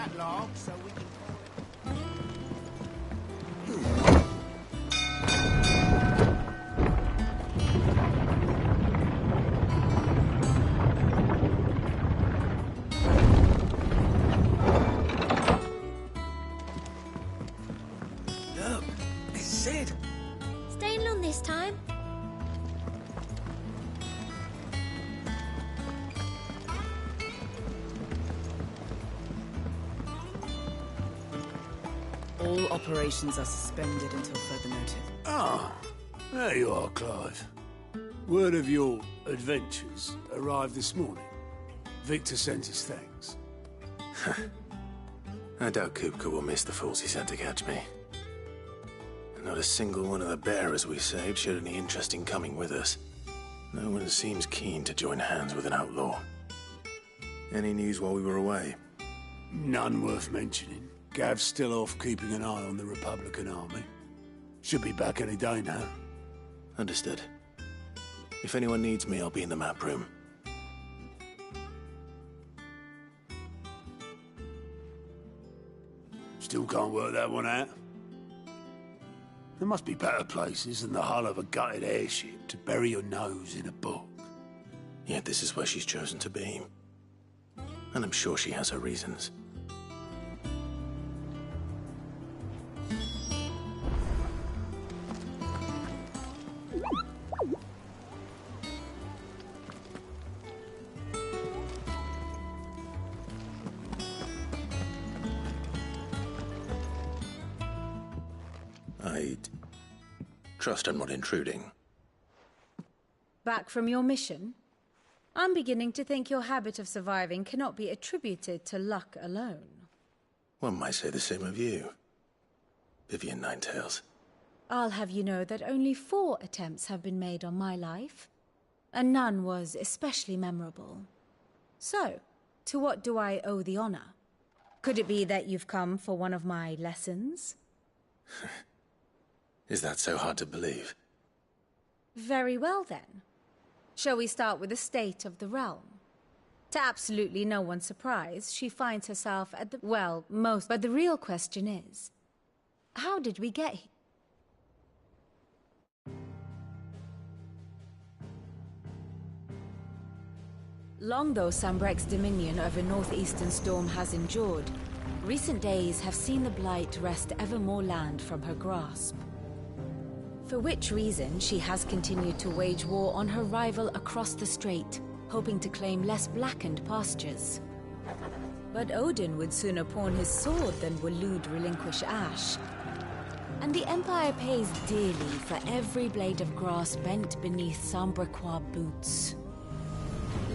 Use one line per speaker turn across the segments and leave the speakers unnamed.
catalogue so we can...
Look, it's Sid.
Staying long this time?
All operations are suspended until further notice.
Ah, there you are, Clive. Word of your adventures arrived this morning. Victor sent his thanks.
I doubt Kupka will miss the fools he sent to catch me. Not a single one of the bearers we saved showed any interest in coming with us. No one seems keen to join hands with an outlaw. Any news while we were away?
None worth mentioning. Gav's still off keeping an eye on the Republican army. Should be back any day now.
Understood. If anyone needs me, I'll be in the map room.
Still can't work that one out. There must be better places than the hull of a gutted airship to bury your nose in a book.
Yet this is where she's chosen to be. And I'm sure she has her reasons. I trust I'm not intruding.
Back from your mission? I'm beginning to think your habit of surviving cannot be attributed to luck alone.
One might say the same of you, Vivian Ninetails.
I'll have you know that only 4 attempts have been made on my life, and none was especially memorable. So, to what do I owe the honor? Could it be that you've come for one of my lessons?
Is that so hard to believe?
Very well, then. Shall we start with the state of the realm? To absolutely no one's surprise, she finds herself at the... well, most... But the real question is, how did we get here? Long though Sambrek's dominion over northeastern Storm has endured, recent days have seen the Blight wrest ever more land from her grasp. For which reason, she has continued to wage war on her rival across the strait, hoping to claim less blackened pastures. But Odin would sooner pawn his sword than Waloed relinquish Ash. And the Empire pays dearly for every blade of grass bent beneath Sambrequois boots.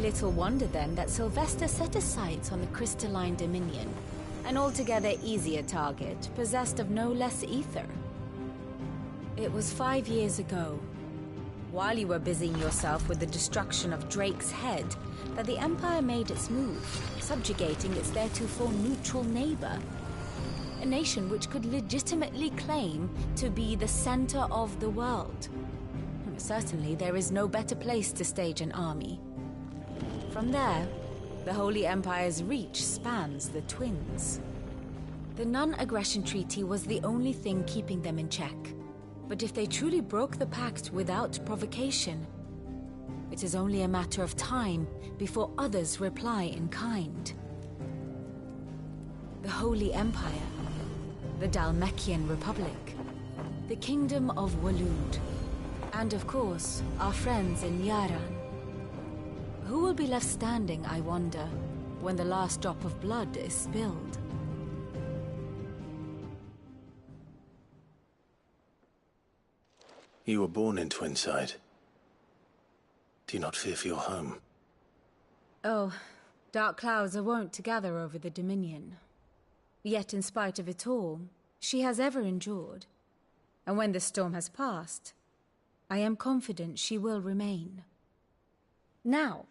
Little wonder then that Sylvester set his sights on the crystalline dominion, an altogether easier target, possessed of no less ether. It was 5 years ago, while you were busying yourself with the destruction of Drake's head, that the Empire made its move, subjugating its theretofore neutral neighbor. A nation which could legitimately claim to be the center of the world. Certainly, there is no better place to stage an army. From there, the Holy Empire's reach spans the Twins. The non-aggression treaty was the only thing keeping them in check. But if they truly broke the pact without provocation, it is only a matter of time before others reply in kind. The Holy Empire, the Dhalmekian Republic, the Kingdom of Waloed, and of course, our friends in Yaran. Who will be left standing, I wonder, when the last drop of blood is spilled?
You were born in Twinside. Do you not fear for your home?
Oh, dark clouds are wont to gather over the Dominion. Yet in spite of it all, she has ever endured. And when the storm has passed, I am confident she will remain. Now,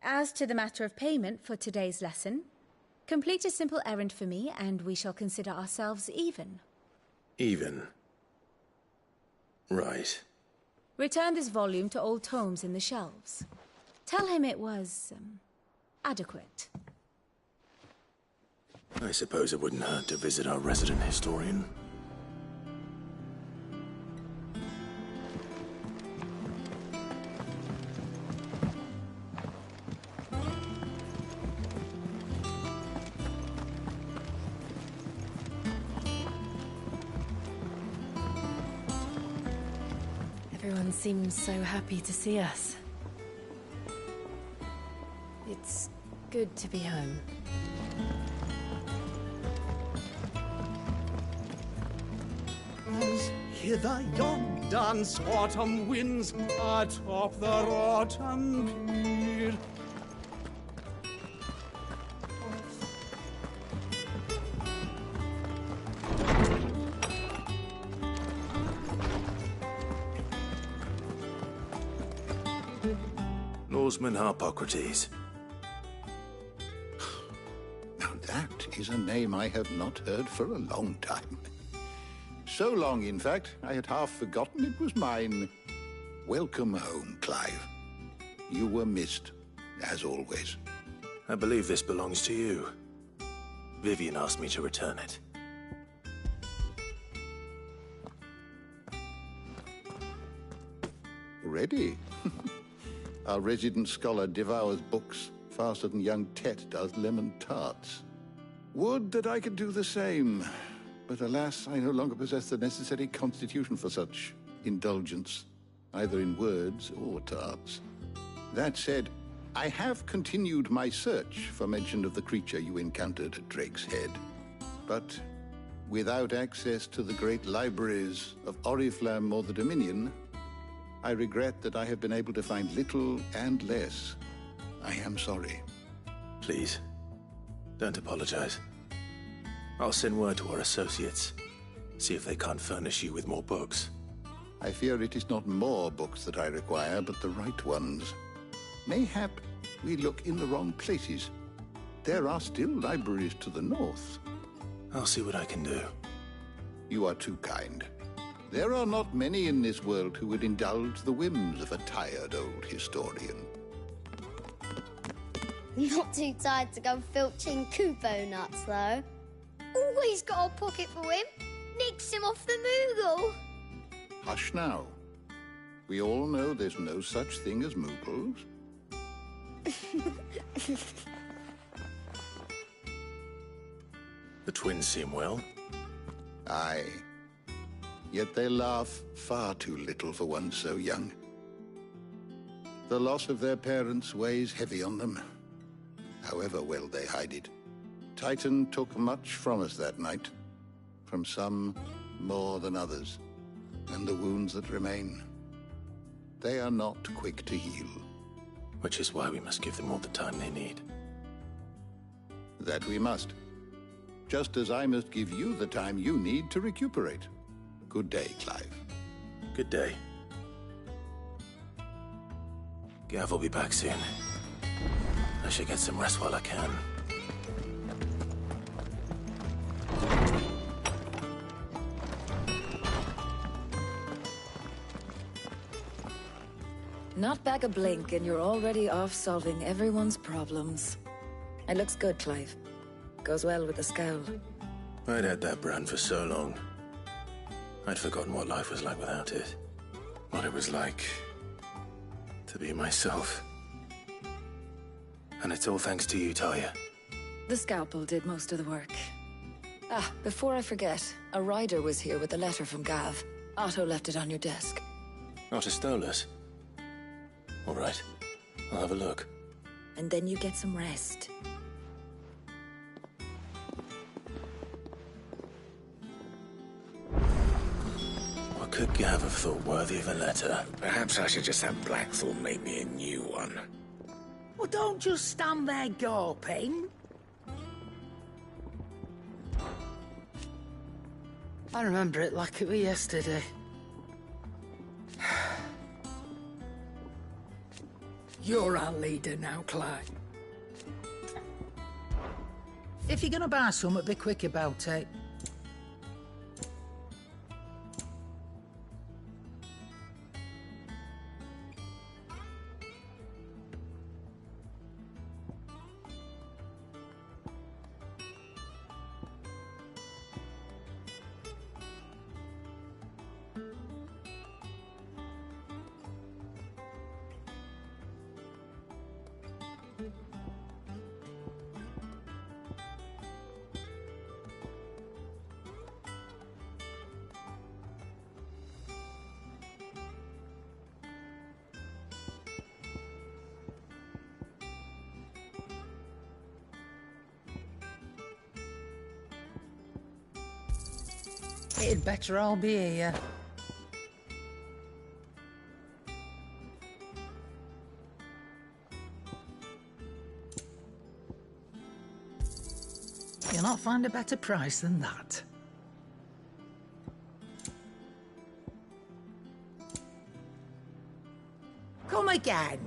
as to the matter of payment for today's lesson, complete a simple errand for me and we shall consider ourselves even.
Even? Right.
Return this volume to old tomes in the shelves. Tell him it was, adequate.
I suppose it wouldn't hurt to visit our resident historian.
Everyone seems so happy to see us. It's good to be home.
As hither yon dance autumn winds atop the rotten pier.
Norseman Harpocrates.
Now that is a name I have not heard for a long time. So long, in fact, I had half forgotten it was mine. Welcome home, Clive. You were missed, as always.
I believe this belongs to you. Vivian asked me to return it.
Ready? Our resident scholar devours books faster than young Tet does lemon tarts. Would that I could do the same. But alas, I no longer possess the necessary constitution for such indulgence, either in words or tarts. That said, I have continued my search for mention of the creature you encountered at Drake's Head. But without access to the great libraries of Oriflamme or the Dominion, I regret that I have been able to find little and less. I am sorry.
Please, don't apologize. I'll send word to our associates. See if they can't furnish you with more books.
I fear it is not more books that I require, but the right ones. Mayhap we look in the wrong places. There are still libraries to the north.
I'll see what I can do.
You are too kind. There are not many in this world who would indulge the whims of a tired old historian.
Not too tired to go filching Kupo nuts, though. Always got a pocket for him. Nicks him off the Moogle.
Hush now. We all know there's no such thing as Moogles.
The twins seem well.
Aye. Yet they laugh far too little for one so young. The loss of their parents weighs heavy on them, however well they hide it. Titan took much from us that night, from some more than others, and the wounds that remain, they are not quick to heal.
Which is why we must give them all the time they need.
That we must. Just as I must give you the time you need to recuperate. Good day, Clive.
Good day. Gav will be back soon. I should get some rest while I can.
Not back a blink and you're already off solving everyone's problems. It looks good, Clive. Goes well with the scowl.
I'd had that brand for so long. I'd forgotten what life was like without it. What it was like to be myself. And it's all thanks to you, Talia.
The scalpel did most of the work. Ah, before I forget, a rider was here with a letter from Gav. Otto left it on your desk.
Otto stole us. All right, I'll have a look.
And then you get some rest.
What could Gav have thought worthy of a letter?
Perhaps I should just have Blackthorn make me a new one.
Well, don't just stand there gawping. I remember it like it was yesterday. You're our leader now, Clyde. If you're gonna buy something, be quick about it. It'd better all be here. You'll not find a better price than that. Come again.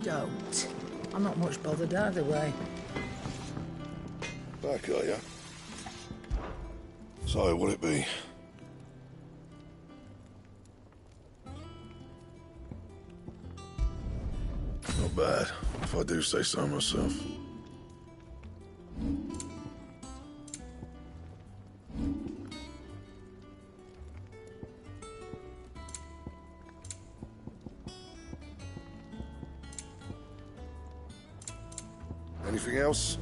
Don't. I'm not much bothered either way.
Back, are ya? So, what'll it be? Not bad, if I do say so myself. Anything else?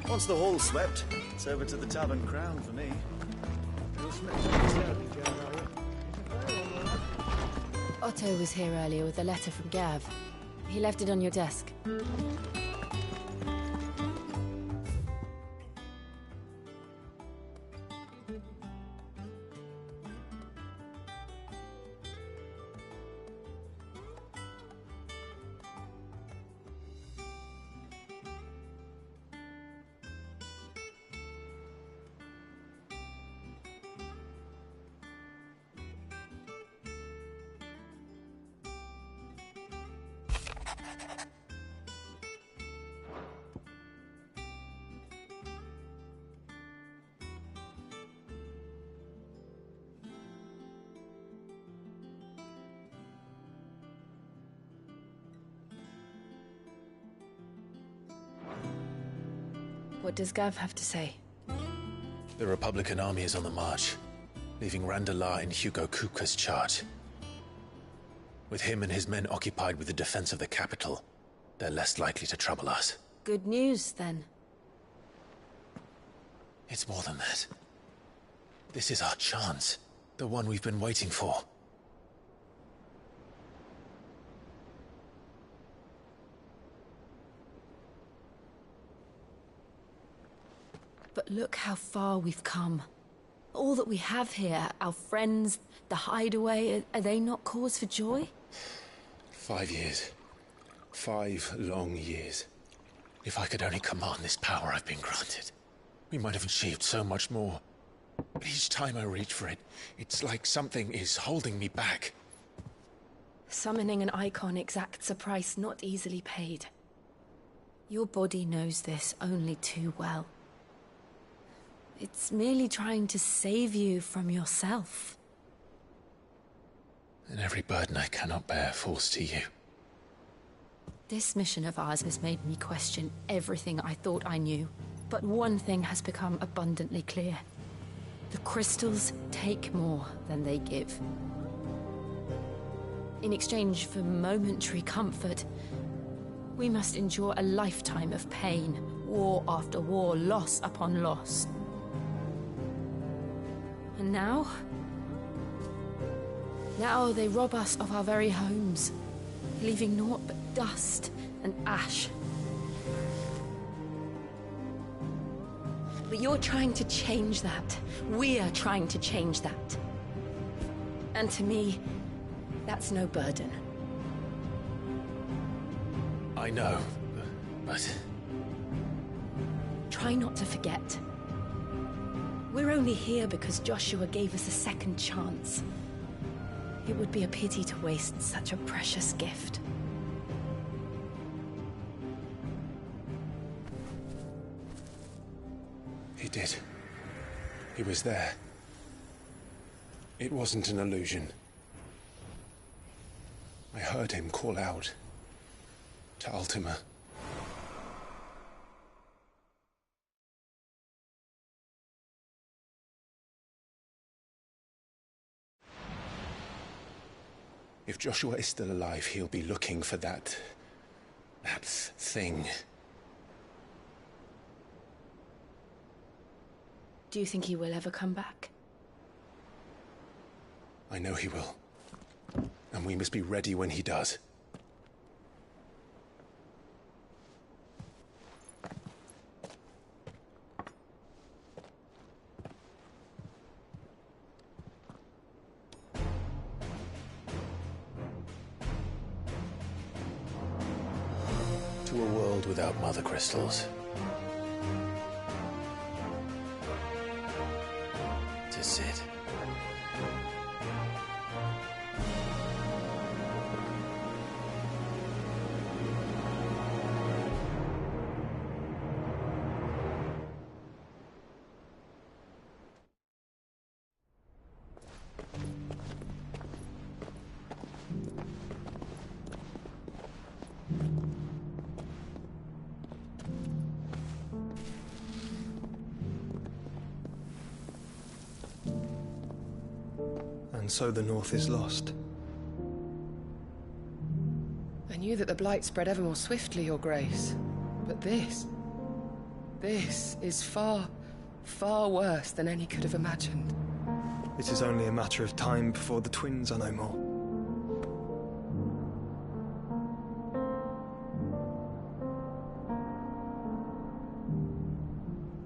Once the hall's swept, it's over to the Tavern Crown for me.
Otto was here earlier with a letter from Gav. He left it on your desk. What does Gav have to say?
The Republican army is on the march, leaving Randalar in Hugo Kupka's charge. With him and his men occupied with the defense of the capital, they're less likely to trouble us.
Good news, then.
It's more than that. This is our chance, the one we've been waiting for.
But look how far we've come. All that we have here, our friends, the hideaway, are they not cause for joy?
5 years. 5 long years. If I could only command this power I've been granted, we might have achieved so much more. But each time I reach for it, it's like something is holding me back.
Summoning an icon exacts a price not easily paid. Your body knows this only too well. It's merely trying to save you from yourself.
And every burden I cannot bear falls to you.
This mission of ours has made me question everything I thought I knew. But one thing has become abundantly clear. The crystals take more than they give. In exchange for momentary comfort, we must endure a lifetime of pain, war after war, loss upon loss. And now they rob us of our very homes, leaving naught but dust and ash. But you're trying to change that. We're trying to change that. And to me, that's no burden.
I know, but...
Try not to forget. We're only here because Joshua gave us a second chance. It would be a pity to waste such a precious gift.
He did. He was there. It wasn't an illusion. I heard him call out to Ultima. If Joshua is still alive, he'll be looking for that thing.
Do you think he will ever come back?
I know he will. And we must be ready when he does. To a world without mother crystals. To Sid.
And so the North is lost.
I knew that the Blight spread ever more swiftly, Your Grace. But this is far, far worse than any could have imagined.
It is only a matter of time before the twins are no more.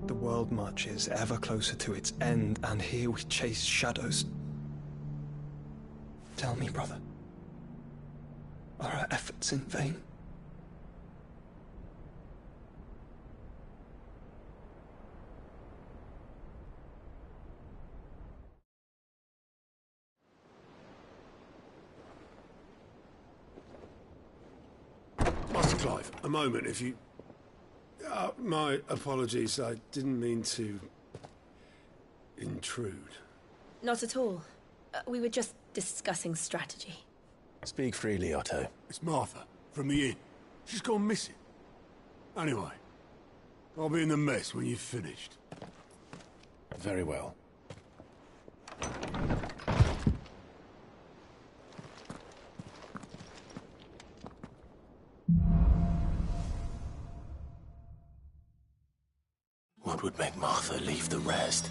The world marches ever closer to its end, and here we chase shadows. Tell me, brother, are our efforts in vain?
Master Clive, a moment, if you... my apologies, I didn't mean to... intrude.
Not at all. We were just discussing strategy.
Speak freely, Otto.
It's Martha, from the inn. She's gone missing. Anyway, I'll be in the mess when you've finished.
Very well. What would make Martha leave the rest?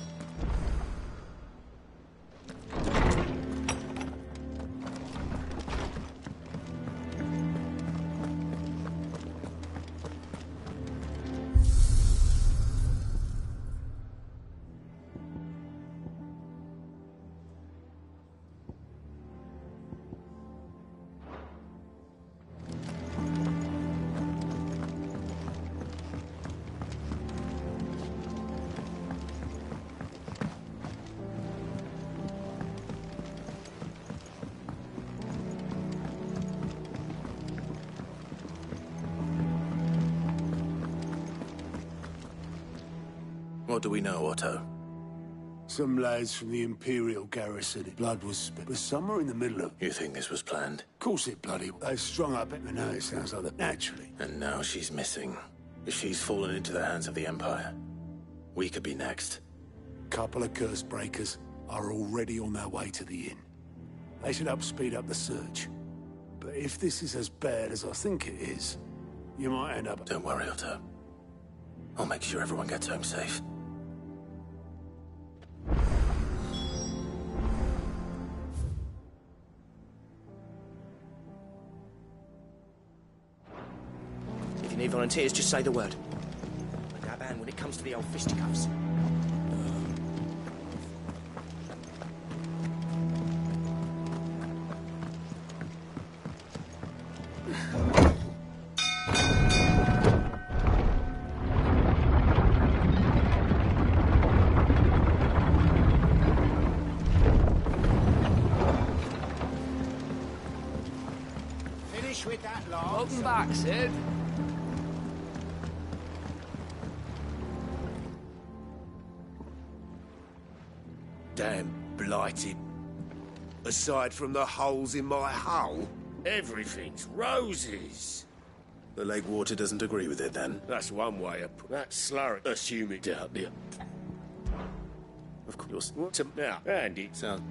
What do we know, Otto?
Some lads from the Imperial garrison. Blood was spilled. But somewhere in the middle of...
You think this was planned?
Of course it bloody... They've strung up... I know it sounds like that. Naturally.
And now she's missing. She's fallen into the hands of the Empire. We could be next.
Couple of curse breakers are already on their way to the inn. They should speed up the search. But if this is as bad as I think it is, you might end up...
Don't worry, Otto. I'll make sure everyone gets home safe.
If you need volunteers, just say the word. Grab hand when it it comes to the old fisticuffs. Finish with that lot.
Welcome back, Sid.
Damn blighted. Aside from the holes in my hull, everything's roses.
The lake water doesn't agree with it, then?
That's one way of putting that slurry. Assume it out there.
Of course.
What's up now? Andy.
Sounds...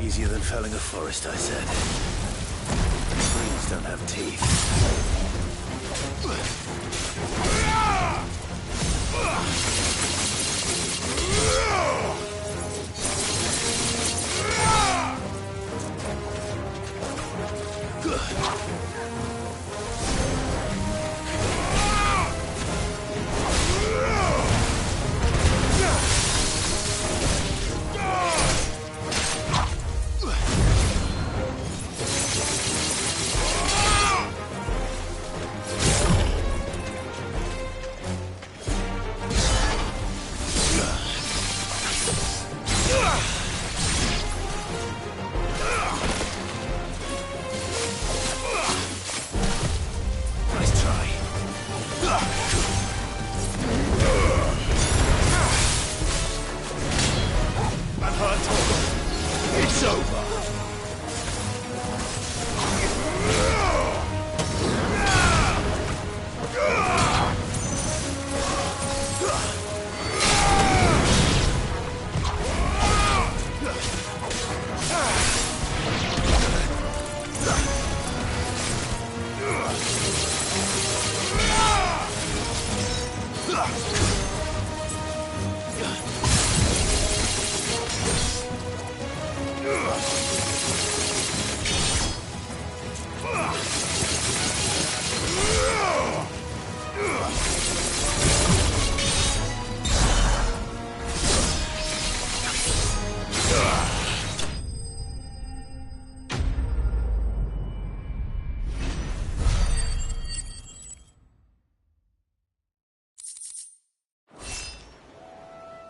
Easier than felling a forest, I said. Trees don't have teeth.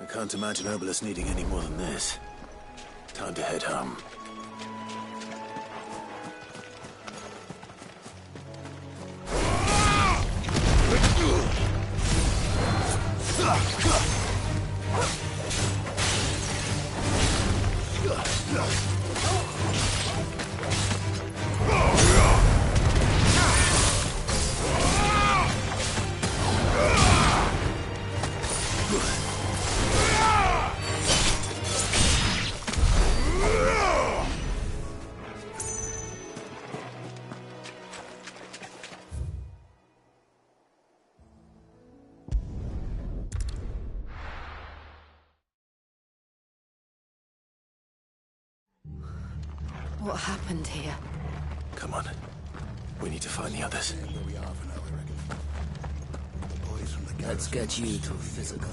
I can't imagine Obelisk needing any more than this. Time to head home.
What happened here?
Come on. We need to find the others.
Let's get you to physical.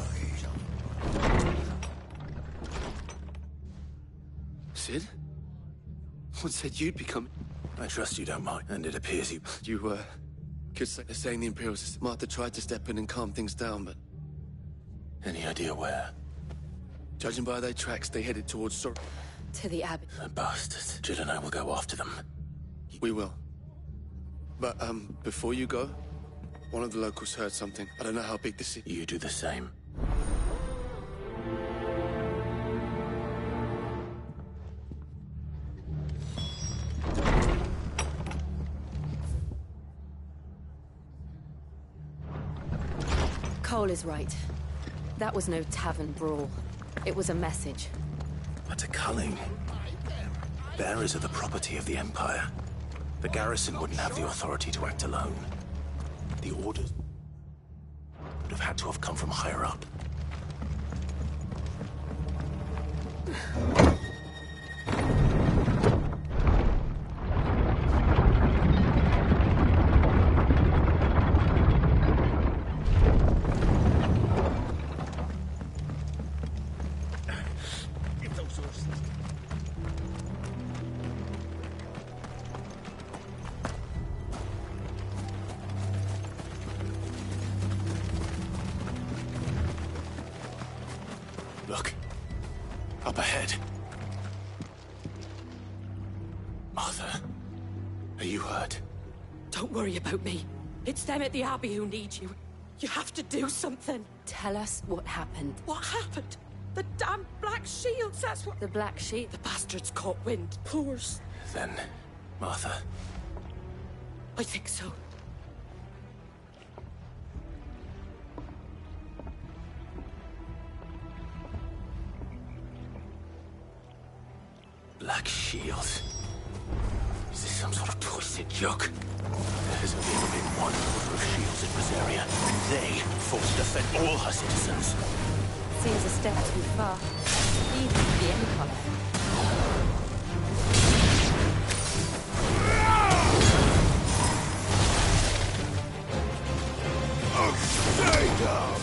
Sid? What said you'd become?
I trust you don't mind, and it appears you...
You, could say the saying the Imperials might have tried to step in and calm things down, but...
Any idea where?
Judging by their tracks, they headed towards
To the Abbey.
The bastards. Jill and I will go after them.
We will. But, before you go, one of the locals heard something. I don't know how big this is.
You do the same.
Cole is right. That was no tavern brawl. It was a message.
But a culling. Bearers are the property of the Empire. The garrison wouldn't have the authority to act alone. The orders would have had to have come from higher up. Look. Up ahead. Martha, are you hurt?
Don't worry about me. It's them at the Abbey who need you. You have to do something.
Tell us what happened.
What happened? The damn Black Shields, that's what...
The Black Sheep?
The bastards caught wind. Poors.
Then, Martha.
I think so.
Black Shields. Is this some sort of twisted joke? There has never been one order of shields in this area. They fought to defend all her citizens.
Seems a step too far. Even for the Empire.
Stay down!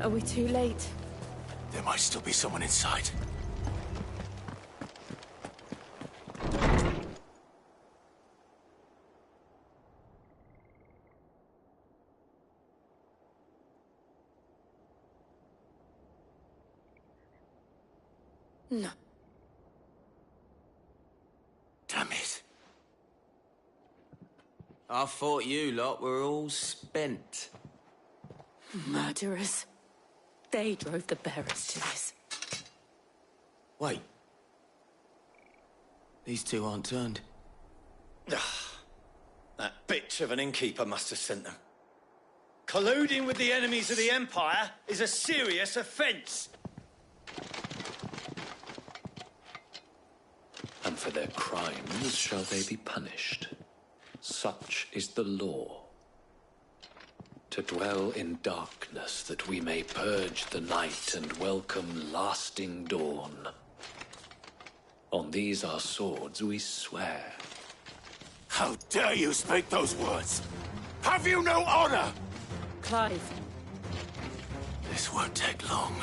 Are we too late?
There might still be someone inside.
No.
Damn it.
I thought you lot were all spent.
Murderers. They drove the bearers to this.
Wait. These two aren't turned.
That bitch of an innkeeper must have sent them. Colluding with the enemies of the Empire is a serious offence.
And for their crimes shall they be punished. Such is the law. To dwell in darkness that we may purge the night and welcome lasting dawn. On these our swords we swear.
How dare you speak those words? Have you no honor?
Clive.
This won't take long.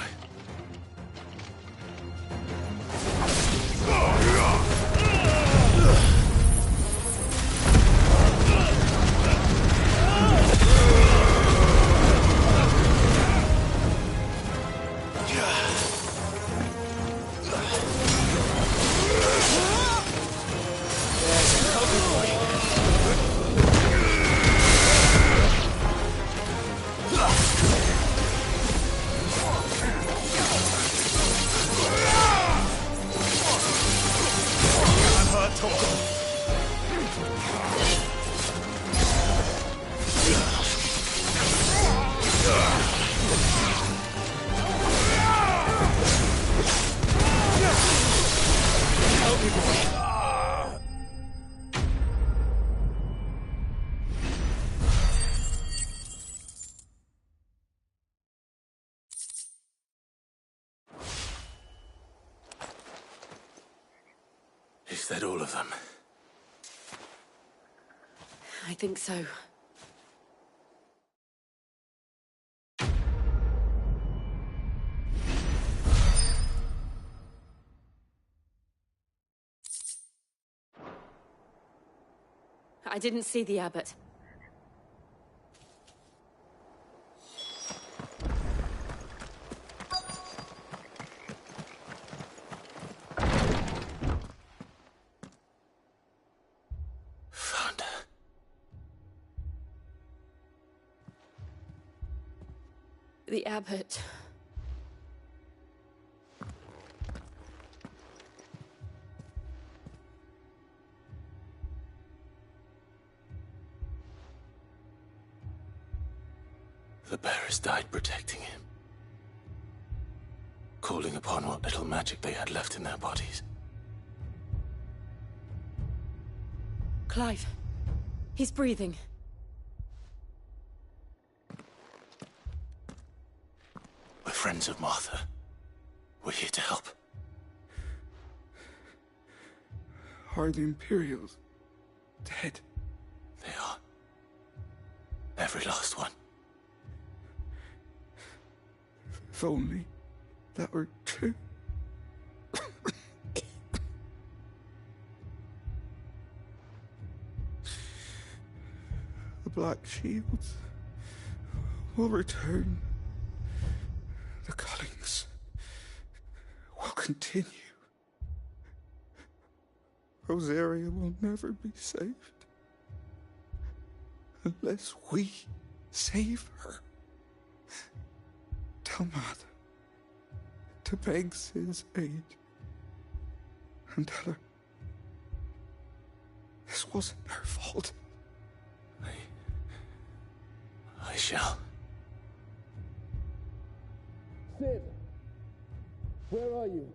Is that all of them?
I think so. I didn't see the abbot.
Found her.
The abbot.
The bearers died protecting him. Calling upon what little magic they had left in their bodies.
Clive. He's breathing.
We're friends of Martha. We're here to help.
Are the Imperials dead?
They are. Every last one.
If only that were true. The Black Shields will return. The cullings will continue. Rosaria will never be saved unless we save her. Tell Mother to beg Sid's aid and tell her this wasn't her fault.
I shall.
Sid! Where are you?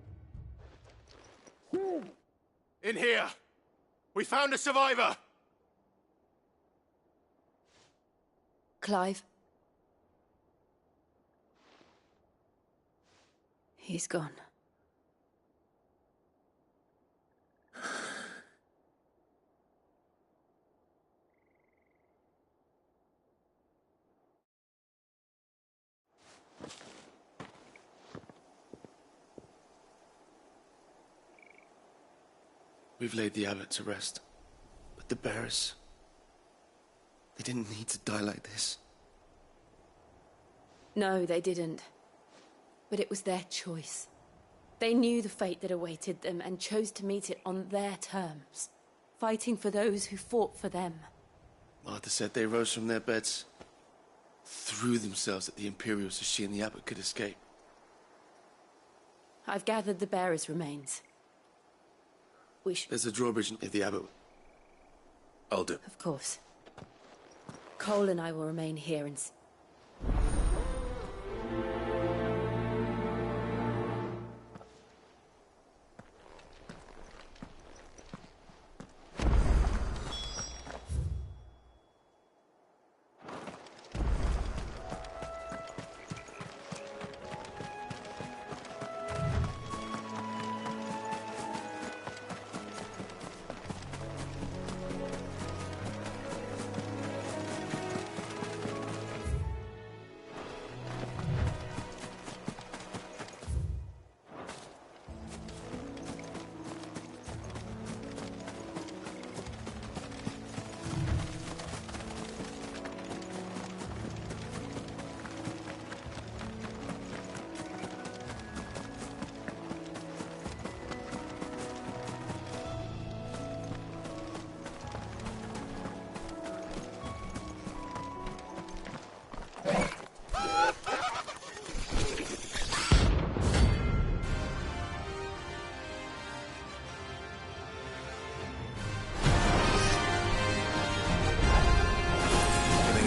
Sid!
In here! We found a survivor!
Clive. He's gone.
We've laid the abbot to rest. But the bearers... they didn't need to die like this.
No, they didn't. But it was their choice. They knew the fate that awaited them and chose to meet it on their terms, fighting for those who fought for them.
Martha said they rose from their beds, threw themselves at the Imperials so she and the abbot could escape.
I've gathered the bearers' remains.
We should...
There's a drawbridge near the abbot.
I'll do.
Of course. Cole and I will remain here and...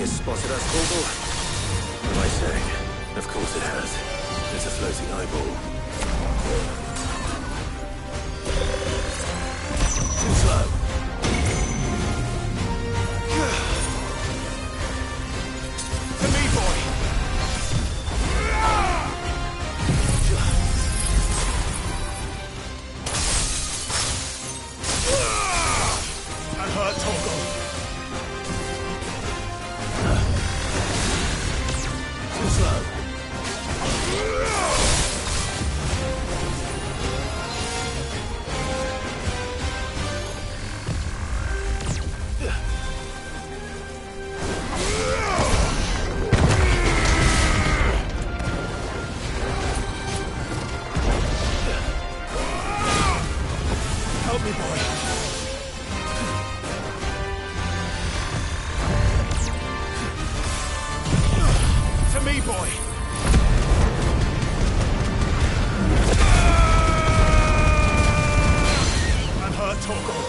Spotted us, Corporal? What am I saying? Of course it has. It's a floating eyeball. Too slow. To me, boy! That hurt, Torgal. Help me, boy. To me, boy. I'm hurt, Torgal.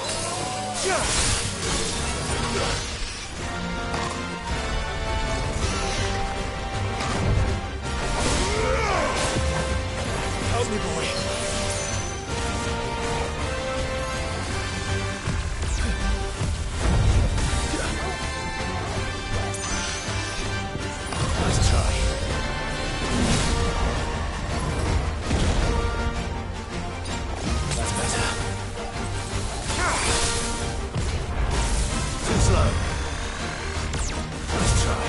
Help me, boy. Let's try. That's better. Too slow. Let's try.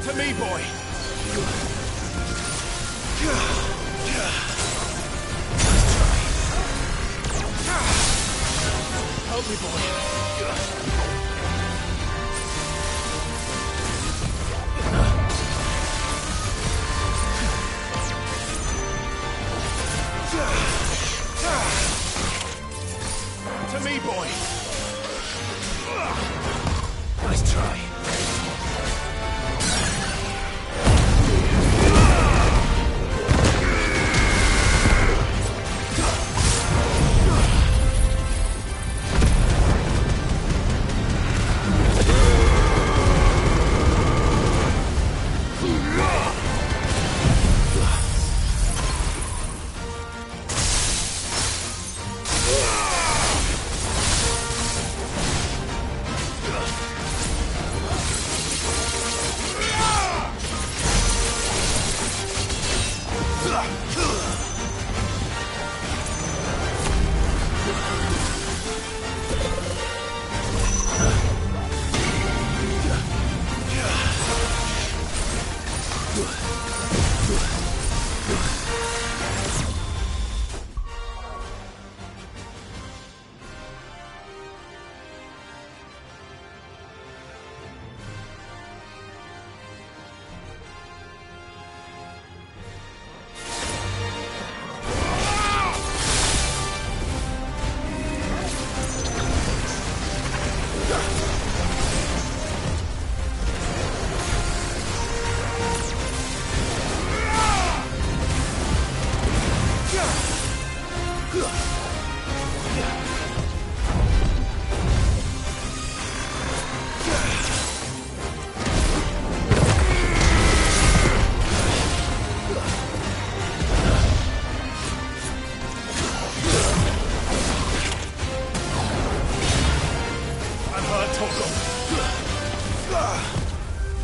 To me, boy! Help me, boy. To me, boy. Nice try.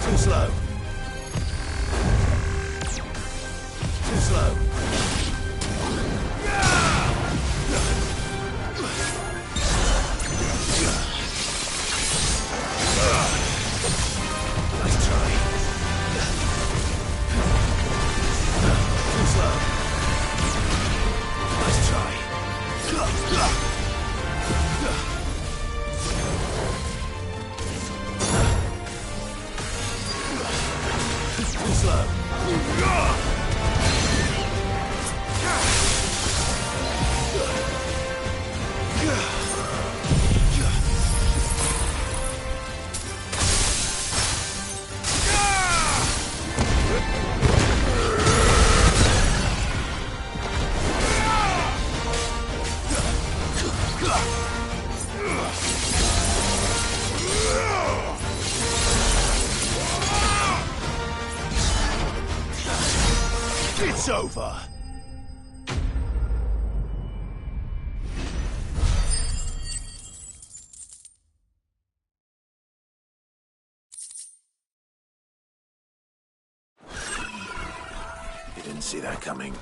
Too slow. Too slow. Nice try. Too slow. Nice try. Too slow. It's over.
You didn't see that coming.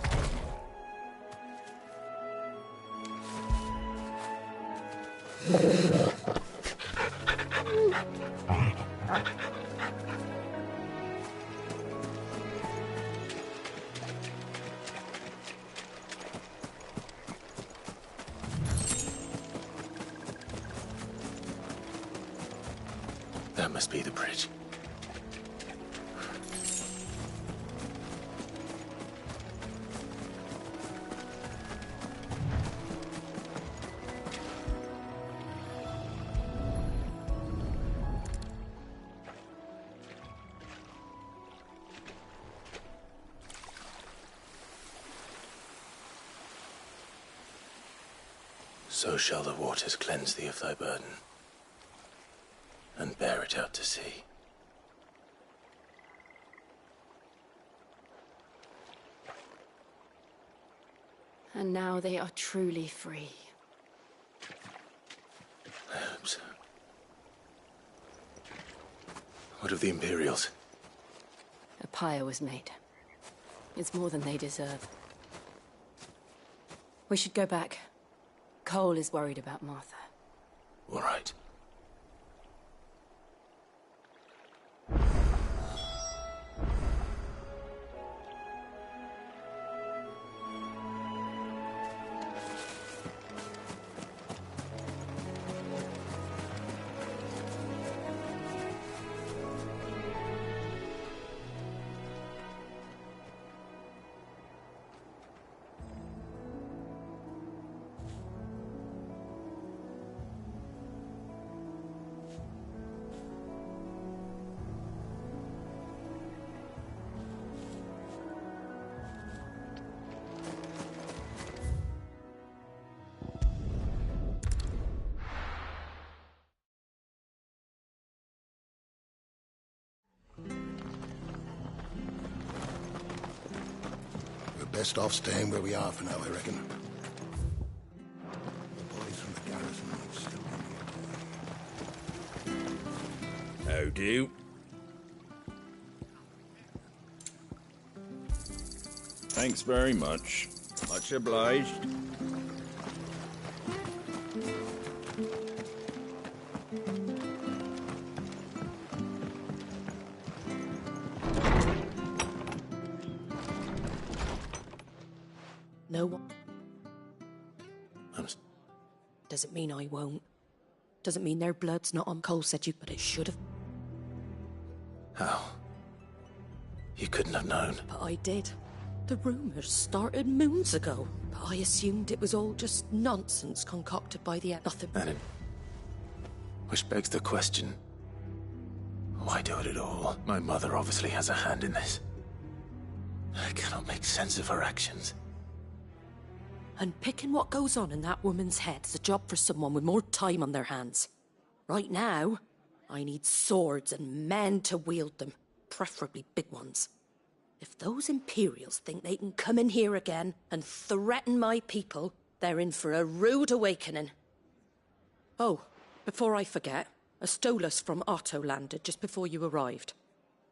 That must be the bridge. So shall the waters cleanse thee of thy burden, and bear it out to sea.
And now they are truly free.
I hope so. What of the Imperials?
A pyre was made. It's more than they deserve. We should go back. Cole is worried about Martha.
All right.
Best off staying where we are for now, I reckon. The boys from the garrison might still be nearby.
How do? Thanks very much. Much obliged.
No one. Doesn't mean I won't. Doesn't mean their blood's not on Cole said you, but it should have.
How? You couldn't have known.
But I did. The rumours started moons ago, but I assumed it was all just nonsense concocted by the nothing.
And it... Which begs the question, why do it at all? My mother obviously has a hand in this. I cannot make sense of her actions.
And picking what goes on in that woman's head is a job for someone with more time on their hands. Right now, I need swords and men to wield them, preferably big ones. If those Imperials think they can come in here again and threaten my people, they're in for a rude awakening. Oh, before I forget, a Stolas from Otto landed just before you arrived.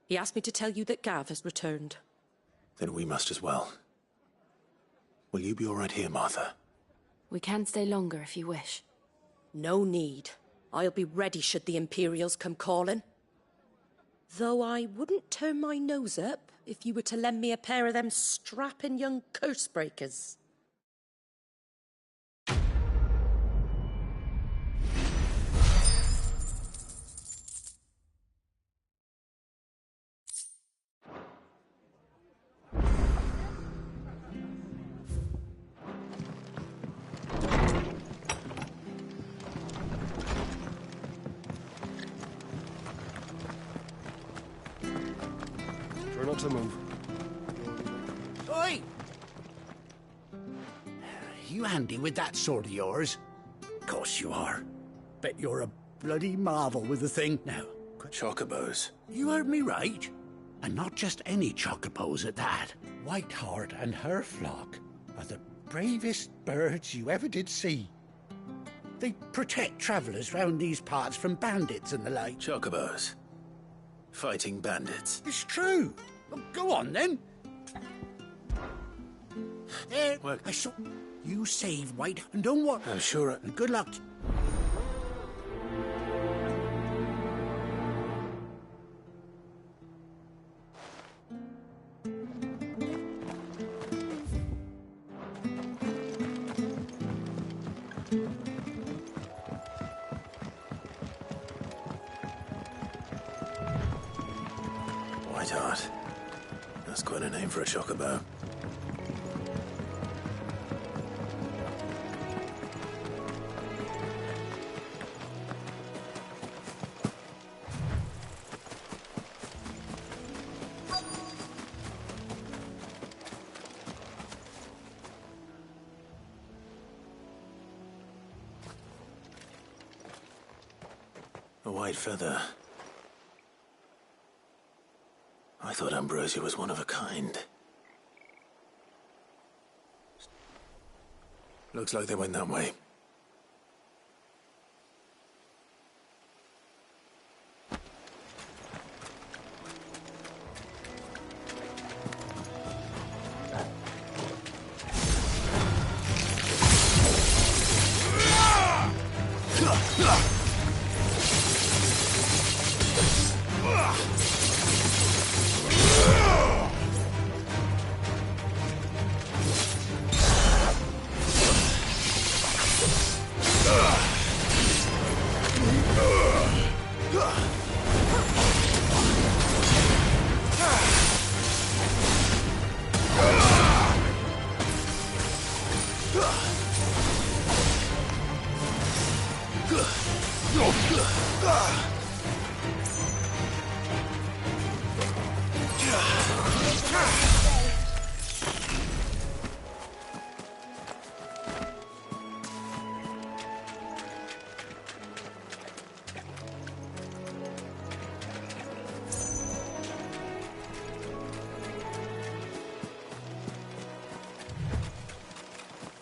He asked me to tell you that Gav has returned.
Then we must as well. Will you be all right here, Martha?
We can stay longer if you wish.
No need. I'll be ready should the Imperials come calling. Though I wouldn't turn my nose up if you were to lend me a pair of them strapping young curse breakers.
Try not to move.
Oi! You handy with that sword of yours? Course you are. Bet you're a bloody marvel with the thing. Now,
chocobos.
You heard me right. And not just any chocobos at that. Whiteheart and her flock are the bravest birds you ever did see. They protect travellers round these parts from bandits and the like.
Chocobos. Fighting bandits.
It's true. Well, go on, then. There, I saw... You save White, and don't worry.
I'm sure.
And good luck.
Whiteheart. That's quite a name for a chocobo. A white feather. I thought Ambrosia was one of a kind. Looks like they went that way.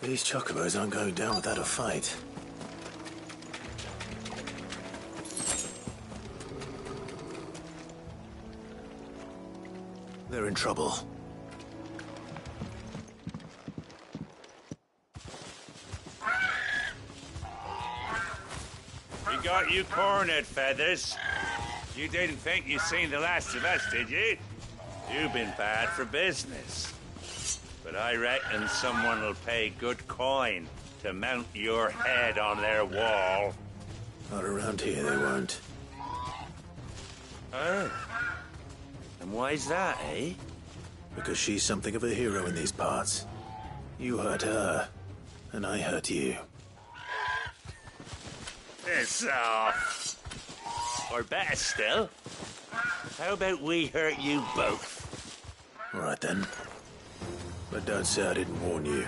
These chocobos aren't going down without a fight. They're in trouble.
We got you cornered, Feathers. You didn't think you'd seen the last of us, did you? You've been bad for business. But I reckon someone will pay good coin to mount your head on their wall.
Not around here, they won't.
Oh. And why's that, eh?
Because she's something of a hero in these parts. You hurt her, and I hurt you.
Piss off. Or better still, how about we hurt you both?
All right then. But don't say I didn't warn you.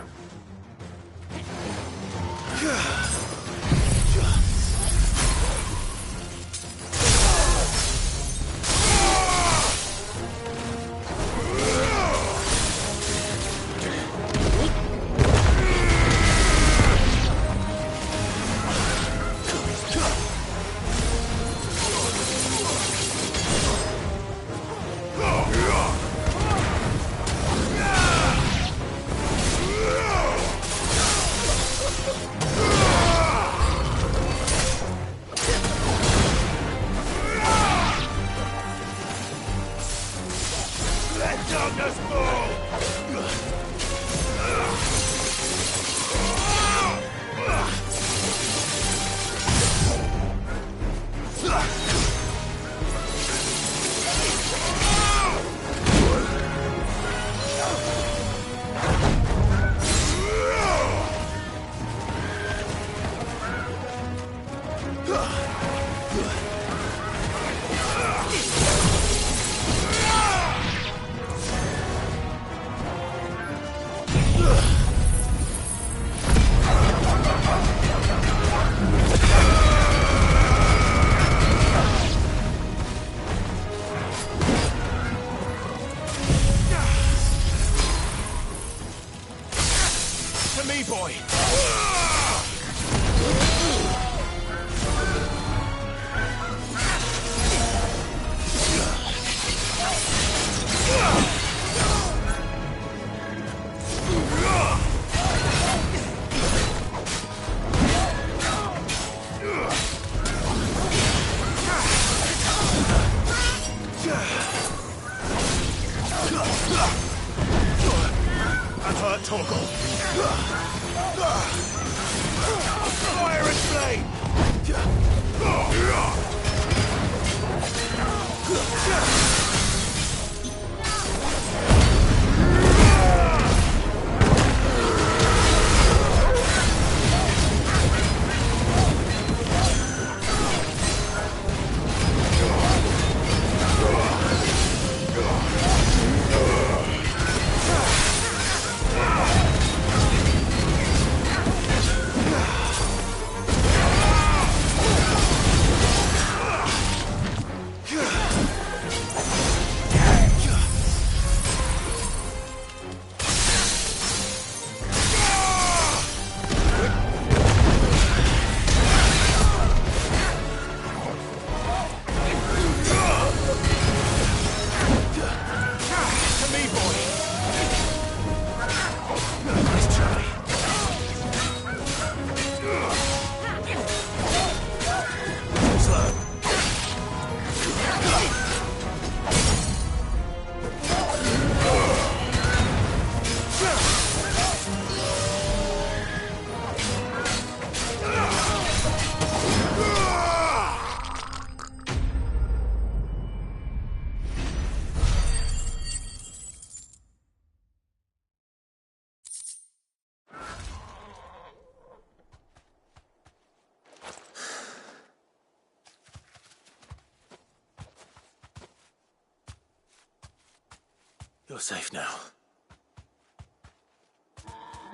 You're safe now.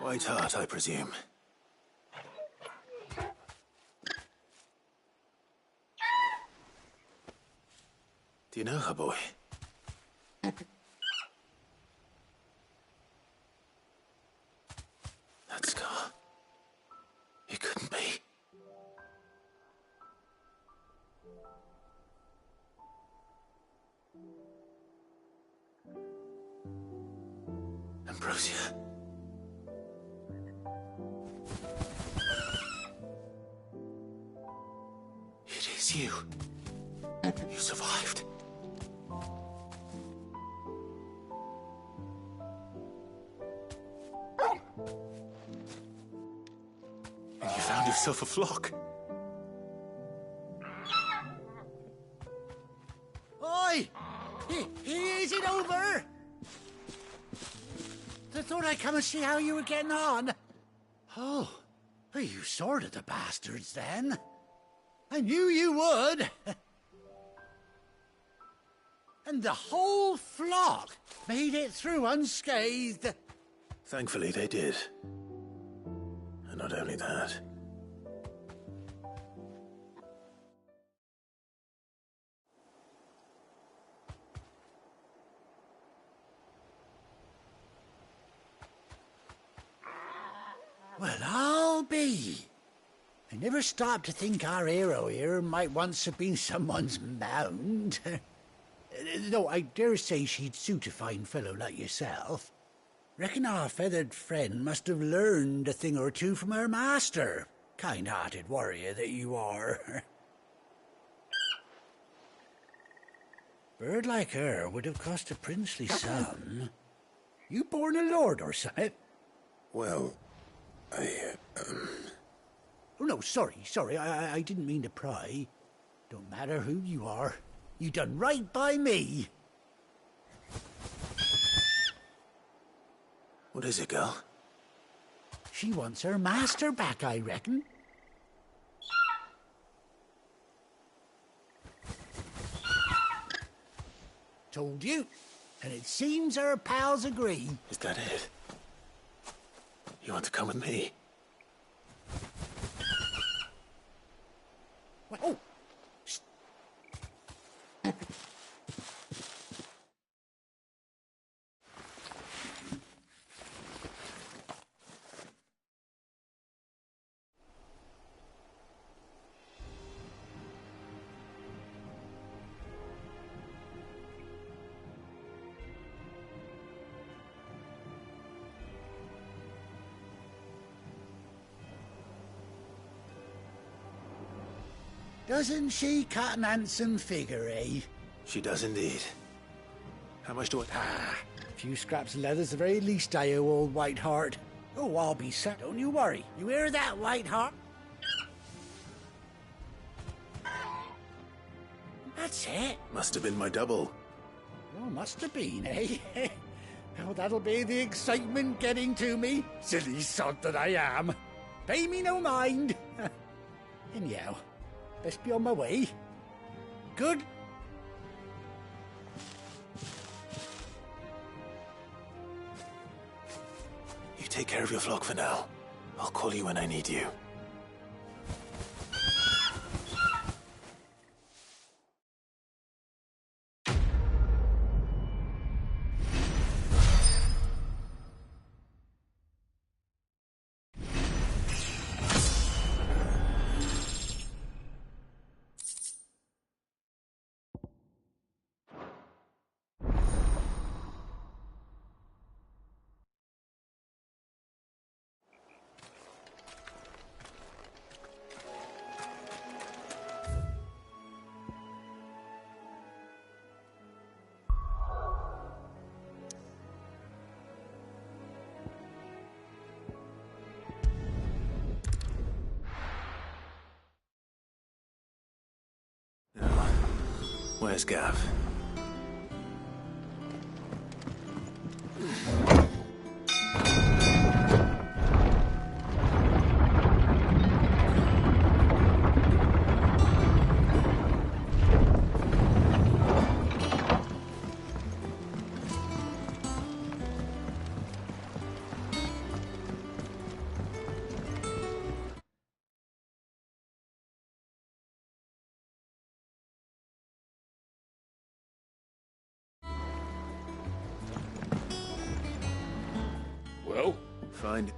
White Heart, I presume. Do you know her, boy? That scar. Ambrosia. It is you. You survived. And you found yourself a flock.
Oi! Is it over? I thought I'd come and see how you were getting on. Oh, you sorted the bastards then. I knew you would. And the whole flock made it through unscathed.
Thankfully, they did. And not only that.
Well, I'll be. I never stopped to think our hero here might once have been someone's mount. Though I dare say she'd suit a fine fellow like yourself. Reckon our feathered friend must have learned a thing or two from her master. Kind-hearted warrior that you are. Bird like her would have cost a princely sum. You born a lord or something?
Well,
Oh, no, sorry. I didn't mean to pry. Don't matter who you are. You done right by me.
What is it, girl?
She wants her master back, I reckon. Told you. And it seems her pals agree.
Is that it? You want to come with me?
What? Oh! Doesn't she cut an handsome figure, eh?
She does indeed. How much do I...
A few scraps of leather's the very least I owe old Whiteheart. Oh, I'll be set, don't you worry. You hear that, Whiteheart? That's it.
Must have been my double.
Oh, must have been, eh? Oh, that'll be the excitement getting to me. Silly sod that I am. Pay me no mind. Anyhow, best be on my way. Good.
You take care of your flock for now. I'll call you when I need you. Where's Gav?
Well?
Find...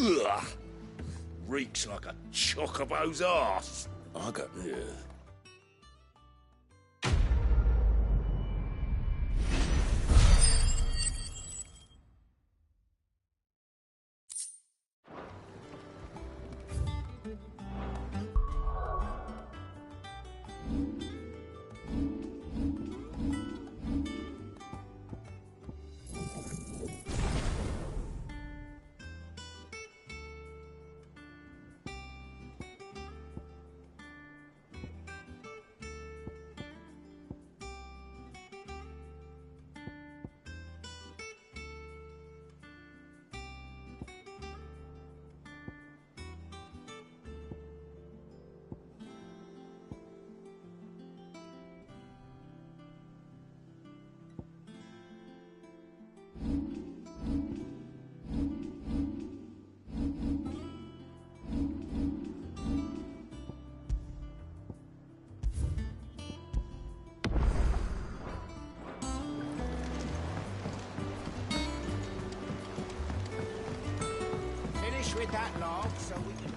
Ugh! Reeks like a chocobo's arse.
I got...
Yeah.
finish with that log so we can...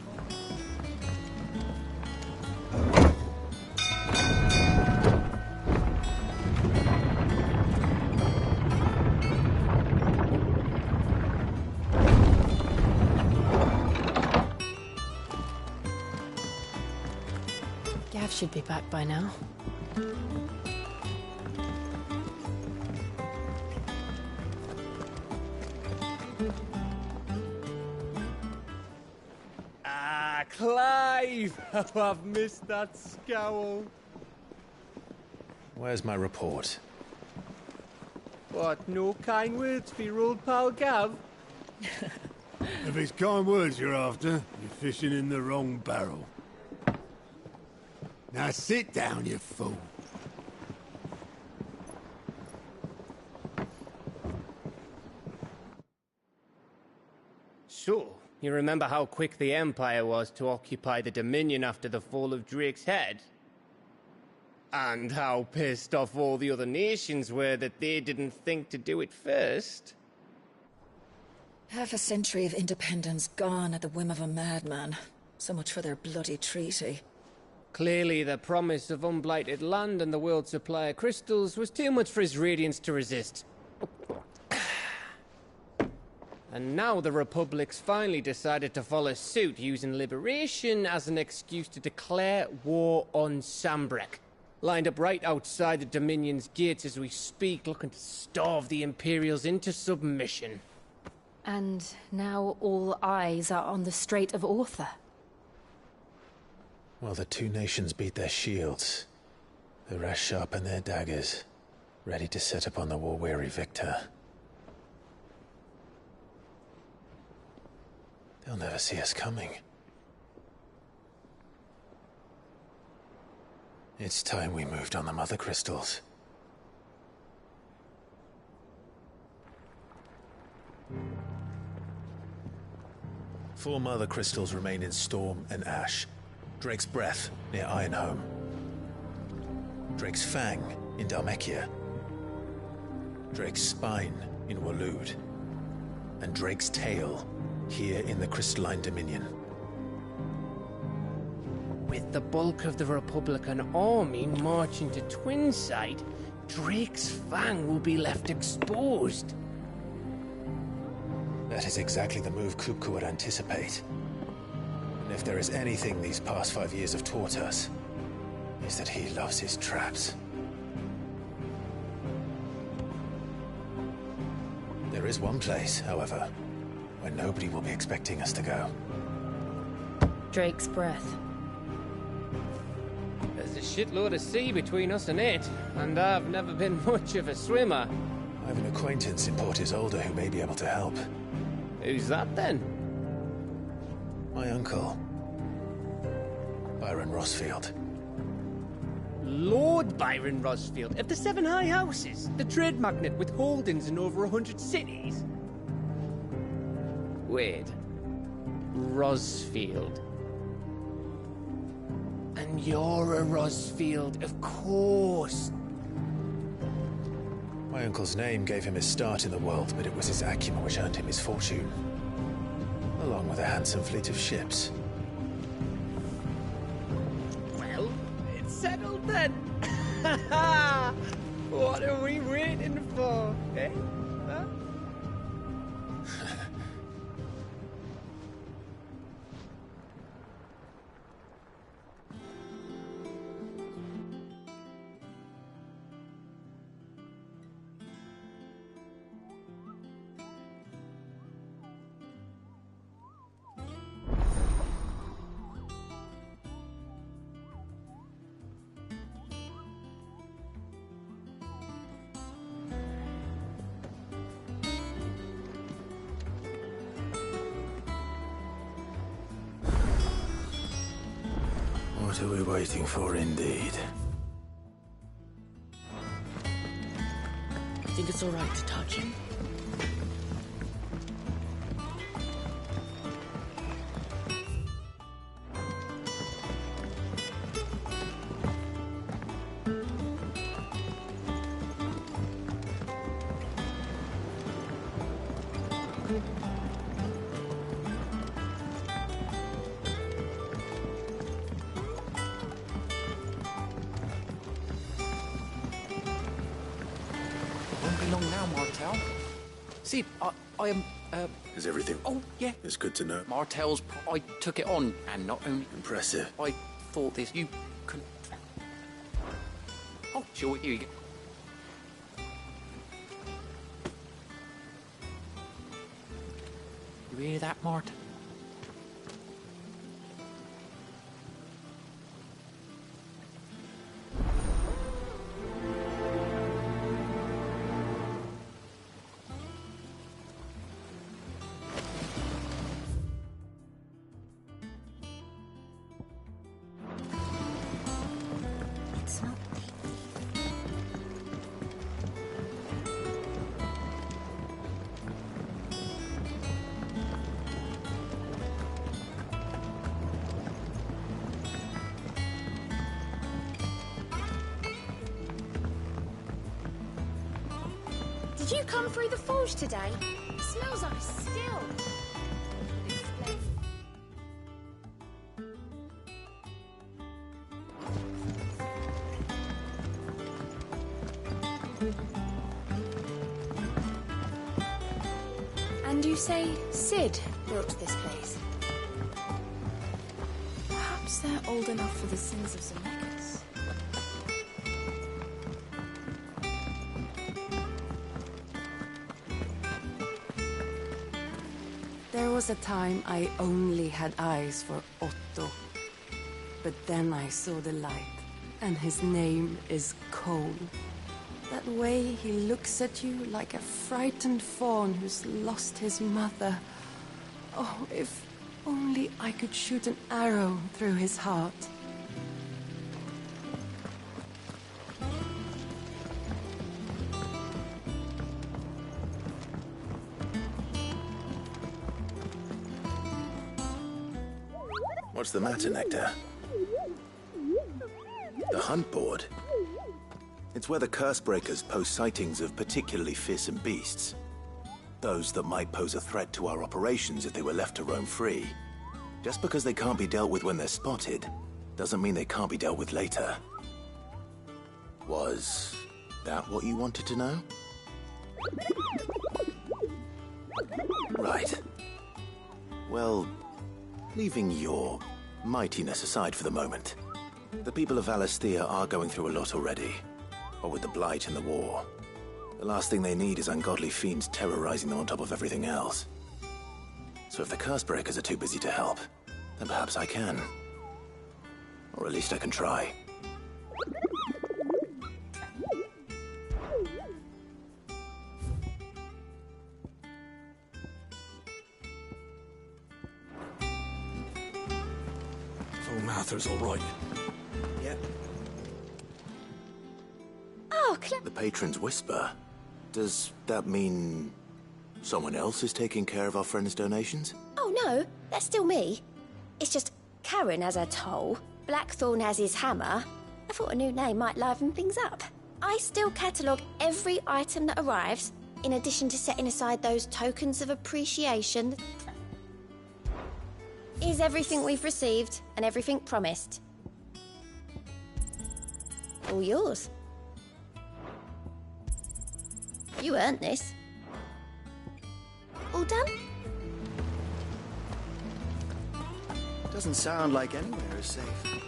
Gav should be back by now.
Clive! Oh, I've missed that scowl.
Where's my report?
What, no kind words for your old pal Gav?
If it's kind words you're after, you're fishing in the wrong barrel. Now sit down, you fool.
So, you remember how quick the Empire was to occupy the Dominion after the fall of Drake's head? And how pissed off all the other nations were that they didn't think to do it first?
Half a century of independence gone at the whim of a madman. So much for their bloody treaty.
Clearly, the promise of unblighted land and the world's supply of crystals was too much for his radiance to resist. And now the Republic's finally decided to follow suit, using liberation as an excuse to declare war on Sambrek. Lined up right outside the Dominion's gates as we speak, looking to starve the Imperials into submission.
And now all eyes are on the Strait of Author.
Well, the two nations beat their shields. The rest sharpen their daggers, ready to set upon the war-weary victor. They'll never see us coming. It's time we moved on the Mother Crystals. Four Mother Crystals remain in Storm and Ash. Drake's Breath near Ironhome. Drake's Fang in Dhalmekia. Drake's Spine in Waloed. And Drake's Tail here in the Crystalline Dominion.
With the bulk of the Republican army marching to Twinside, Drake's Fang will be left exposed.
That is exactly the move Kupka would anticipate. And if there is anything these past 5 years have taught us, is that he loves his traps. There is one place, however, where nobody will be expecting us to go.
Drake's Breath.
There's a shitload of sea between us and it, and I've never been much of a swimmer.
I have an acquaintance in Port Isolde who may be able to help.
Who's that then?
My uncle, Byron Rosfield.
Lord Byron Rosfield of the Seven High Houses, the trade magnate with holdings in over 100 cities. Wait, Rosfield. And you're a Rosfield, of course.
My uncle's name gave him his start in the world, but it was his acumen which earned him his fortune, along with a handsome fleet of ships.
Well, it's settled then. What are we waiting for, eh? Huh?
What are we waiting for, indeed?
Think it's all right to touch him?
be long now, Martel. Sid, I am,
Is everything?
Oh, yeah.
It's good to know.
Martel's... I took it on, and not only...
Impressive.
I thought this... You could... Oh, sure, here you go. You hear that, Mart?
It's not.
Did you come through the forge today? It smells like still.
And you say Sid built this place? Perhaps they're old enough for the sins of Zemeckis. There was a time I only had eyes for Otto. But then I saw the light, and his name is Cole. That way he looks at you like a frightened fawn who's lost his mother. Oh, if only I could shoot an arrow through his heart.
What's the matter, Nectar? The hunt board? It's where the Cursebreakers post sightings of particularly fearsome beasts. Those that might pose a threat to our operations if they were left to roam free. Just because they can't be dealt with when they're spotted, doesn't mean they can't be dealt with later. Was that what you wanted to know? Right. Well, leaving your mightiness aside for the moment, the people of Valisthea are going through a lot already. Or with the Blight and the war. The last thing they need is ungodly fiends terrorizing them on top of everything else. So if the Cursebreakers are too busy to help, then perhaps I can. Or at least I can try.
So Mather's all right.
Yep.
Oh,
The Patron's Whisper? Does that mean someone else is taking care of our friend's donations?
Oh no, that's still me. It's just Karen has her toll, Blackthorn has his hammer. I thought a new name might liven things up. I still catalogue every item that arrives, in addition to setting aside those tokens of appreciation. Here's everything we've received and everything promised. All yours. You earned this. All done?
Doesn't sound like anywhere is safe.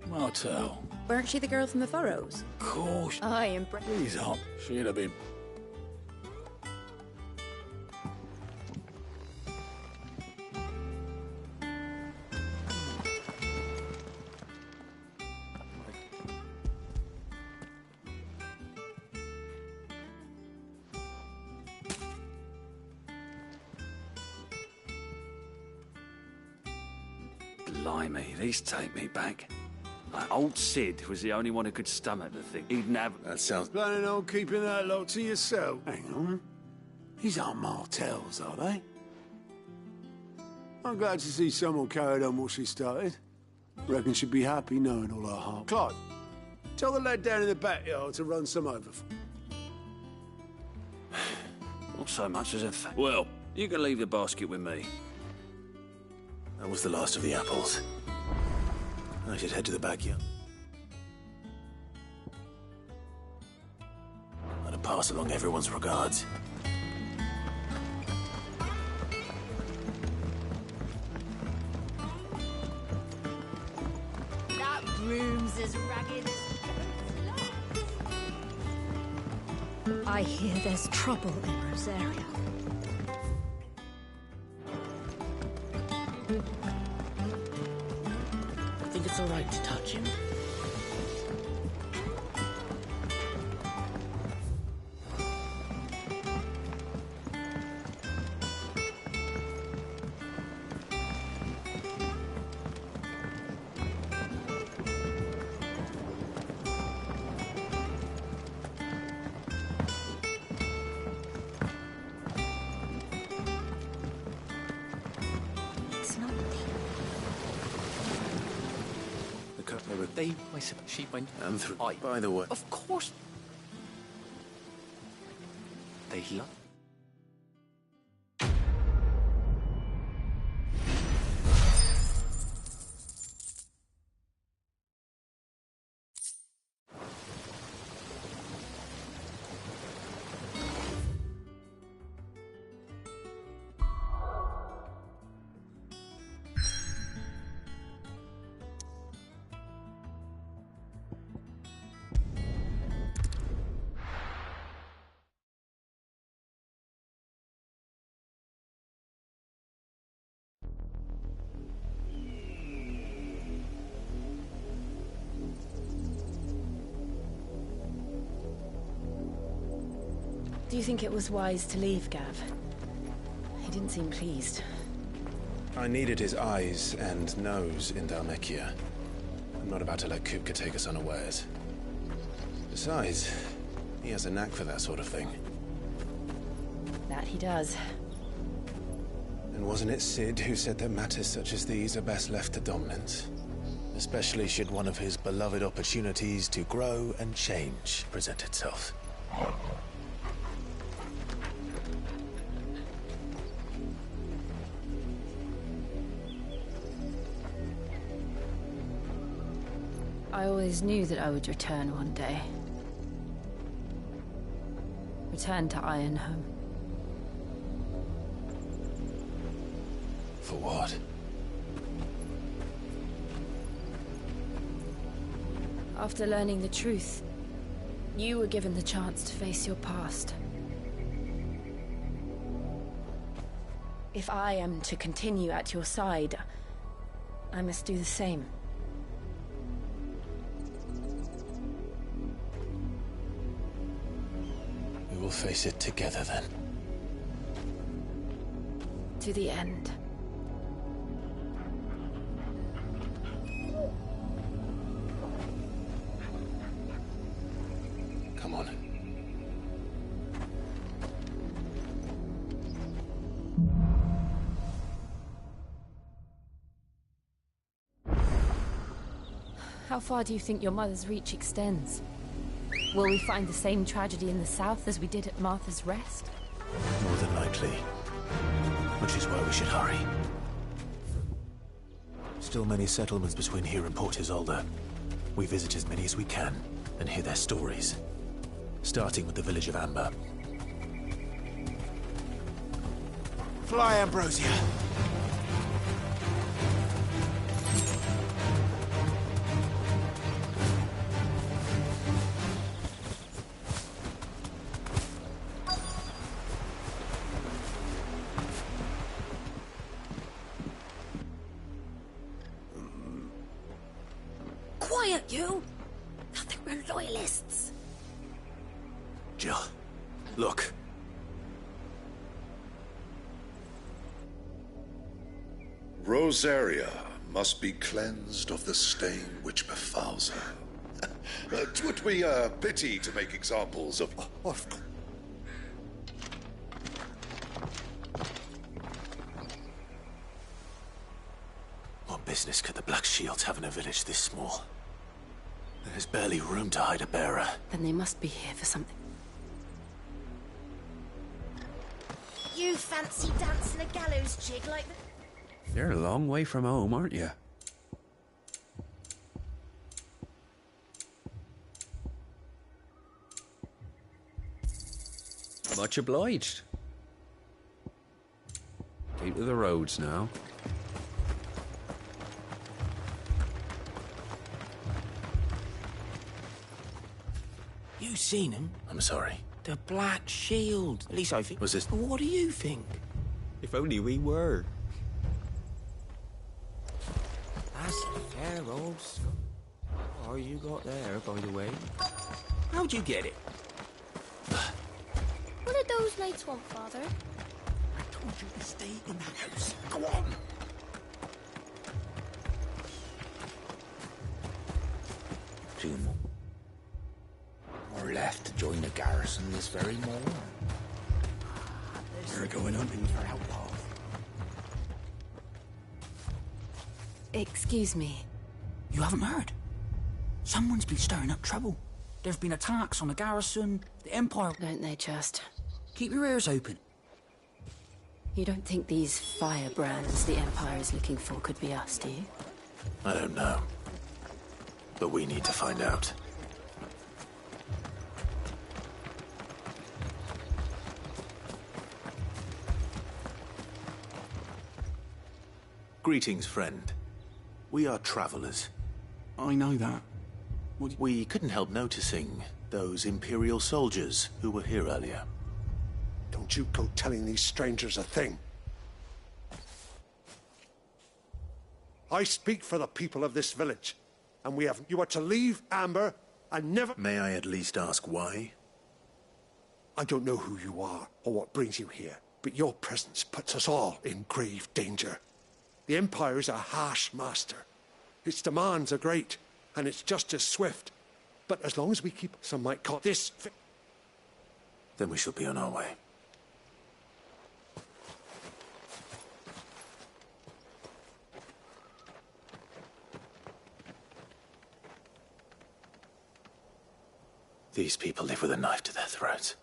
Martel.
Weren't she the girl from the Furrows?
Of course.
I am...
Please up. She'd have been...
Blimey, these take me back. Like, old Sid was the only one who could stomach the thing. He'd never...
That sounds...
Planning on keeping that lot to yourself? Hang on. These aren't Martels, are they? I'm glad to see someone carried on what she started. Reckon she'd be happy knowing all her heart. Clive, tell the lad down in the backyard to run some over for
Not so much as a... Well, you can leave the basket with me.
That was the last of the apples. I should head to the backyard. I'd pass along everyone's regards.
That room's as ragged as...
I hear there's trouble in Rosaria.
I think it's all right to touch him.
They, I said, she went.
And through. By the way.
Of course. They love.
Do you think it was wise to leave, Gav? He didn't seem pleased.
I needed his eyes and nose in Dhalmekia. I'm not about to let Kupka take us unawares. Besides, he has a knack for that sort of thing.
That he does.
And wasn't it Sid who said that matters such as these are best left to dominance? Especially should one of his beloved opportunities to grow and change present itself.
I always knew that I would return one day. Return to Ironhome.
For what?
After learning the truth, you were given the chance to face your past. If I am to continue at your side, I must do the same.
We will face it together then.
To the end.
Come on.
How far do you think your mother's reach extends? Will we find the same tragedy in the south as we did at Martha's Rest?
More than likely. Which is why we should hurry. Still many settlements between here and Port Isolde. We visit as many as we can and hear their stories. Starting with the village of Amber.
Fly, Ambrosia!
Quiet, you! I think we're loyalists.
Jill, look.
Rosaria must be cleansed of the stain which befouls her. 'Twould be a pity to make examples of...
What business could the Black Shields have in a village this small? There's barely room to hide a bearer.
Then they must be here for something.
You fancy dancing a gallows jig like that?
You're a long way from home, aren't you? Much obliged. Keep to the roads now.
You seen him?
I'm sorry.
The Black Shield. At least I think.
Was this...
What do you think?
If only we were.
That's a fair old stuff. What are you got there, by the way? How'd you get it?
What did those knights want, Father?
I told you to stay in that house. Go on. Two more left to join the garrison this very morning. They're going hunting for outlaws.
Excuse me.
You haven't heard? Someone's been stirring up trouble. There've been attacks on the garrison, the Empire.
Don't they just?
Keep your ears open.
You don't think these firebrands the Empire is looking for could be us, do you?
I don't know. But we need to find out. Greetings, friend. We are travelers.
I know that.
We couldn't help noticing those Imperial soldiers who were here earlier.
Don't you go telling these strangers a thing. I speak for the people of this village, and you are to leave Amber and never...
May I at least ask why?
I don't know who you are or what brings you here, but your presence puts us all in grave danger. The Empire is a harsh master. Its demands are great, and its justice swift. But as long as we keep, some might call this...
Then we shall be on our way. These people live with a knife to their throats.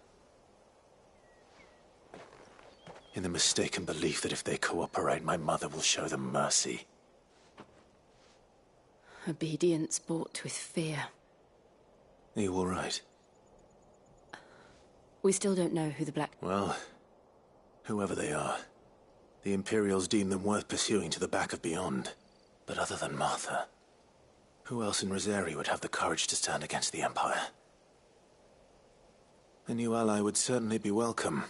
In the mistaken belief that if they cooperate, my mother will show them mercy.
Obedience bought with fear.
Are you all right?
We still don't know who the Black...
Well, whoever they are, the Imperials deem them worth pursuing to the back of beyond. But other than Martha, who else in Rosari would have the courage to stand against the Empire? A new ally would certainly be welcome.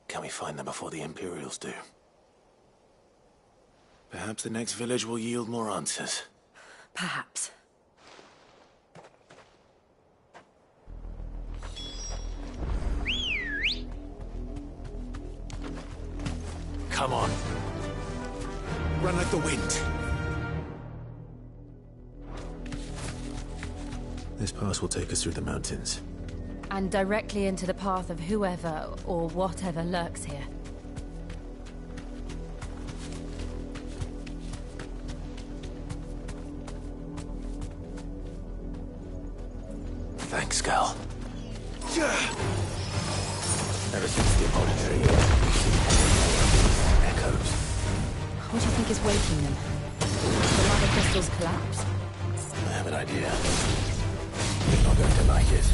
Can we find them before the Imperials do? Perhaps the next village will yield more answers.
Perhaps.
Come on. Run like the wind. This pass will take us through the mountains.
And directly into the path of whoever or whatever lurks here.
Thanks, Gal. Ever since the Apology, echoes.
What do you think is waking them? The mother crystal's collapse?
I have an idea. You're not going to like it.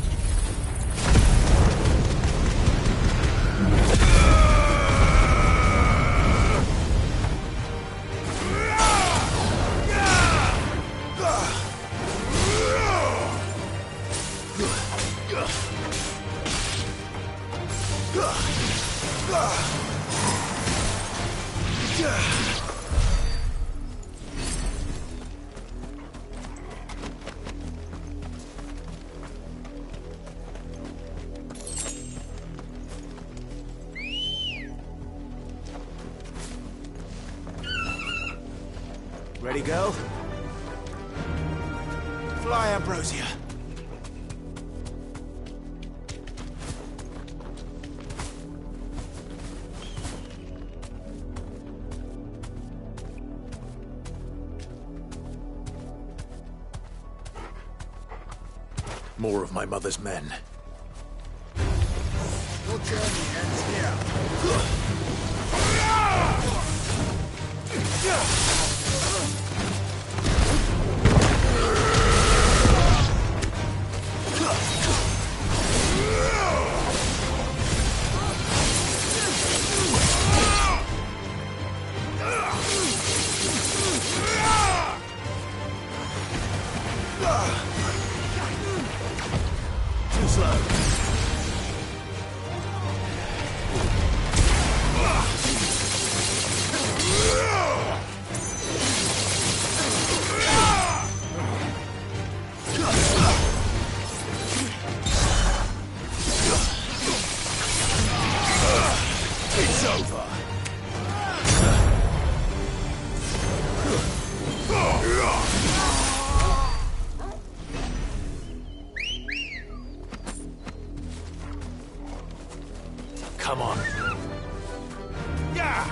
Ready, girl? Fly, Ambrosia. More of my mother's men.
Your journey ends here.
Come on.
Yeah!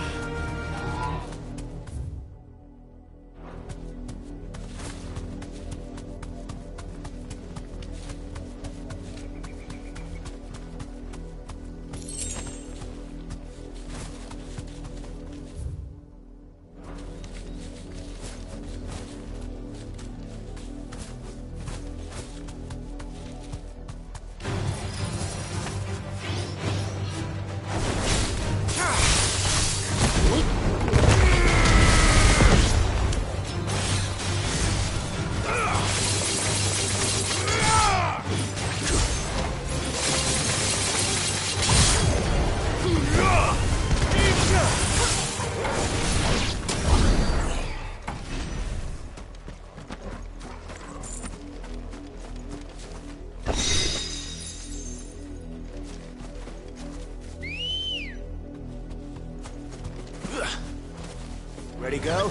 Ready, go?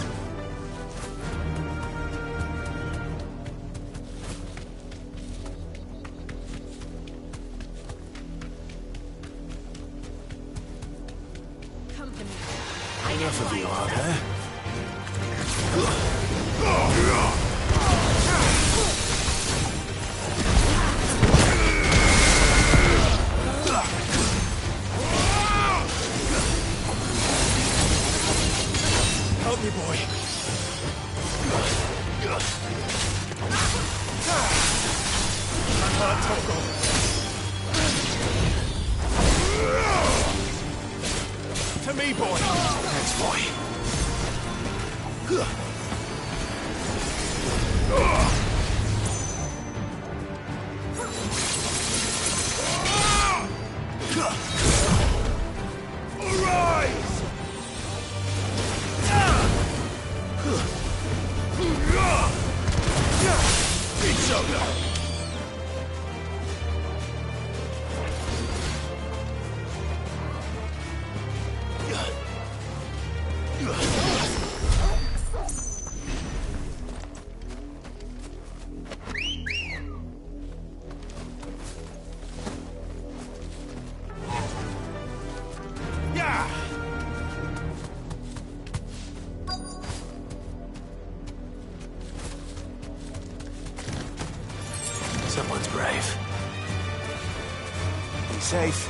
Company.
Enough of you out there.
Help me, boy. To me, boy.
Thanks, boy.
Arise! It's over. Yeah!
Someone's brave. Be safe.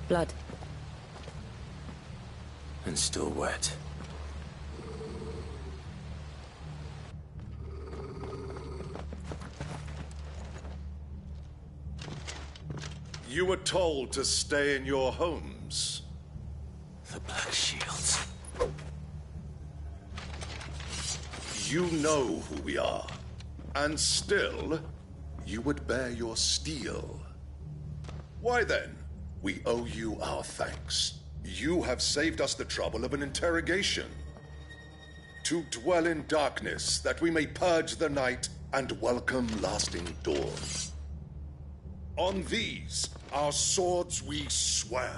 Blood.
And still wet.
You were told to stay in your homes.
The Black Shields.
You know who we are. And still, you would bear your steel. Why then, we owe you our thanks. You have saved us the trouble of an interrogation. To dwell in darkness, that we may purge the night and welcome lasting dawn. On these, our swords we swear.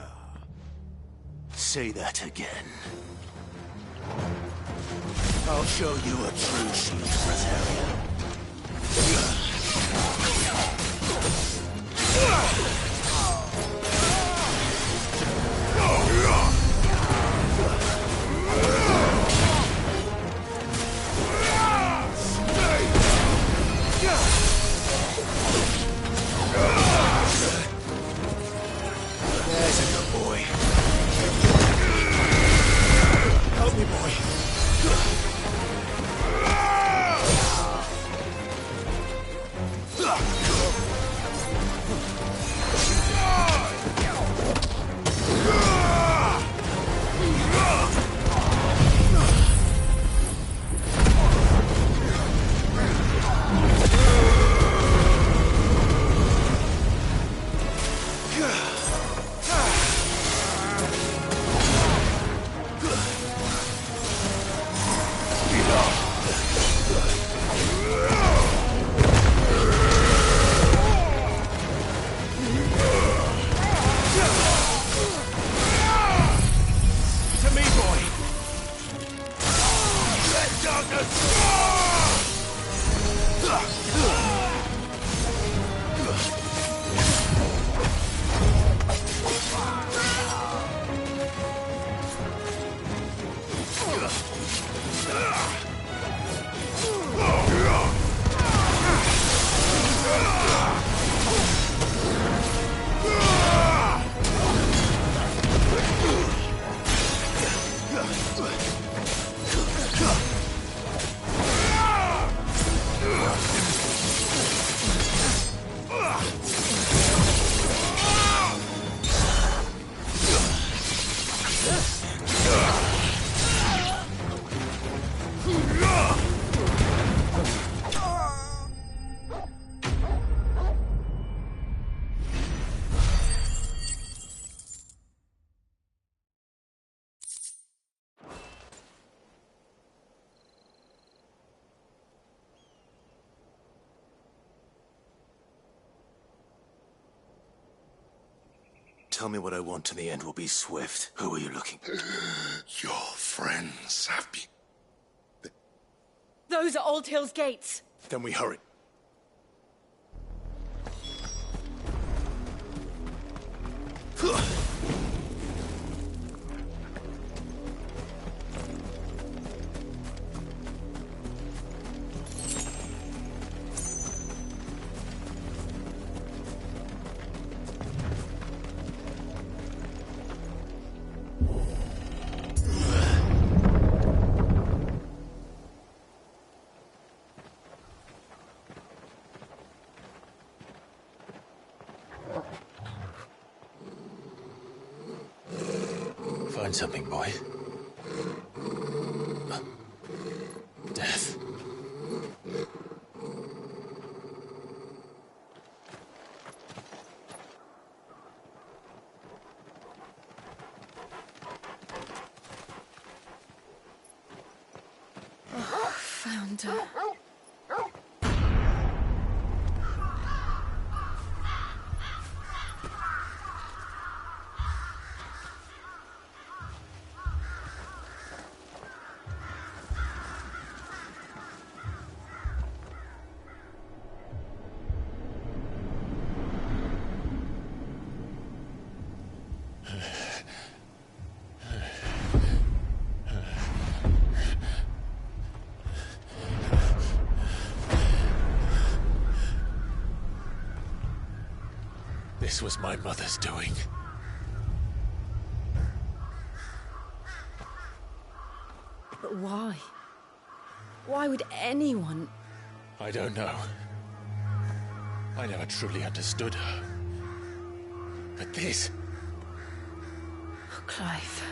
Say that again. I'll show you a true shield Brazilian. There's a good boy.
Help me, boy.
Tell me what I want and the end will be swift. Who are you looking for?
Your friends have been...
Those are Old Hill's gates.
Then we hurry. Find something, boy. Death.
Oh, found her.
This was my mother's doing.
But why? Why would anyone...
I don't know. I never truly understood her. But this...
Oh, Clive.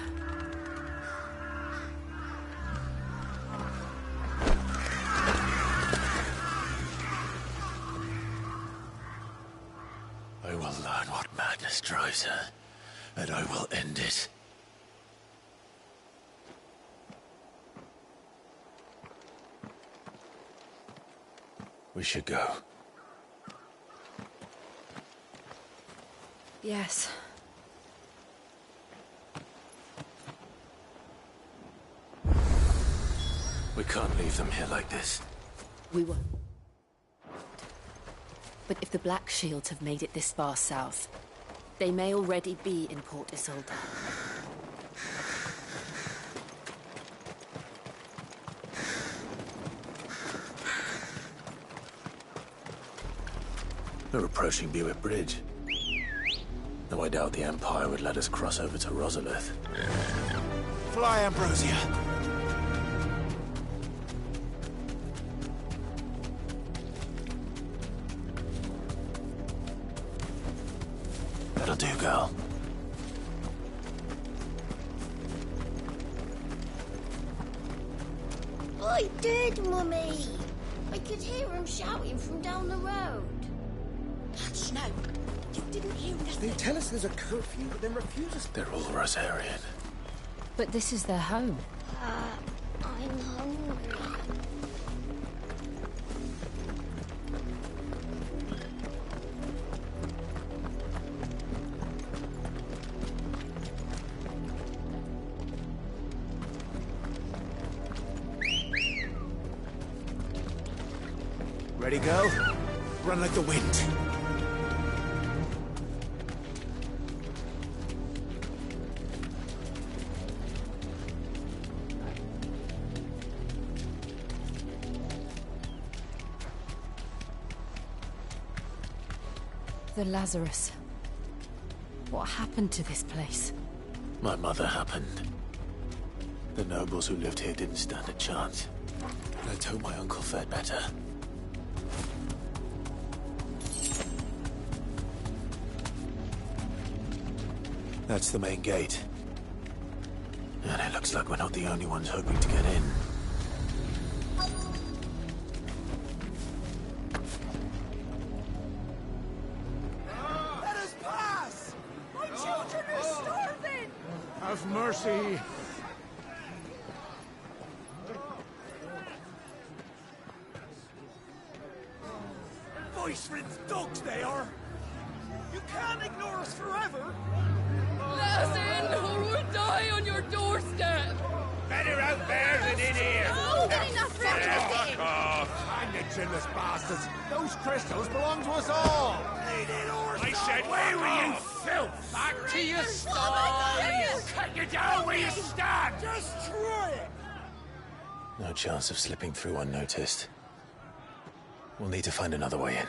I will learn what madness drives her, and I will end it. We should go.
Yes.
We can't leave them here like this.
We were. But if the Black Shields have made it this far south, they may already be in Port Isolde.
We're approaching Buick Bridge. Though I doubt the Empire would let us cross over to Rosalith.
Fly, Ambrosia!
That'll do, girl.
I did, Mummy. I could hear him shouting from down the road.
Hush now. You didn't hear nothing. They tell us there's a curfew, but then refuse us.
They're all Rosarian.
But this is their home.
I'm hungry.
Ready, go? Run like the wind.
The Lazarus. What happened to this place?
My mother happened. The nobles who lived here didn't stand a chance. Let's hope my uncle fared better. That's the main gate. And it looks like we're not the only ones hoping to get in.
Let us pass! My children are starving!
Have mercy.
Voice-ridden dogs they are! You can't ignore us forever!
our doorstep!
Better out there than in here!
Oh, they're enough for
Fuck off!
Hang the chinless bastards! Those crystals belong to us all!
I said,
Away with you,
filth!
Back to your
I'll cut you down where you stand!
Just try it!
No chance of slipping through unnoticed. We'll need to find another way in.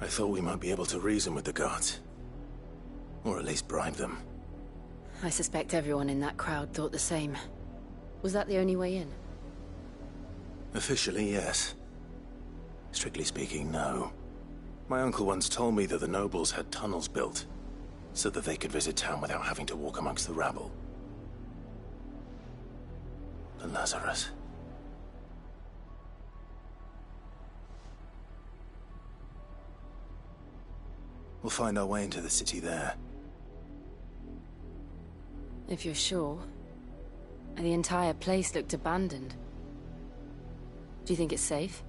I thought we might be able to reason with the guards. Or at least bribe them.
I suspect everyone in that crowd thought the same. Was that the only way in?
Officially, yes. Strictly speaking, no. My uncle once told me that the nobles had tunnels built, so that they could visit town without having to walk amongst the rabble. The Lazarus. We'll find our way into the city there.
If you're sure. The entire place looked abandoned. Do you think it's safe?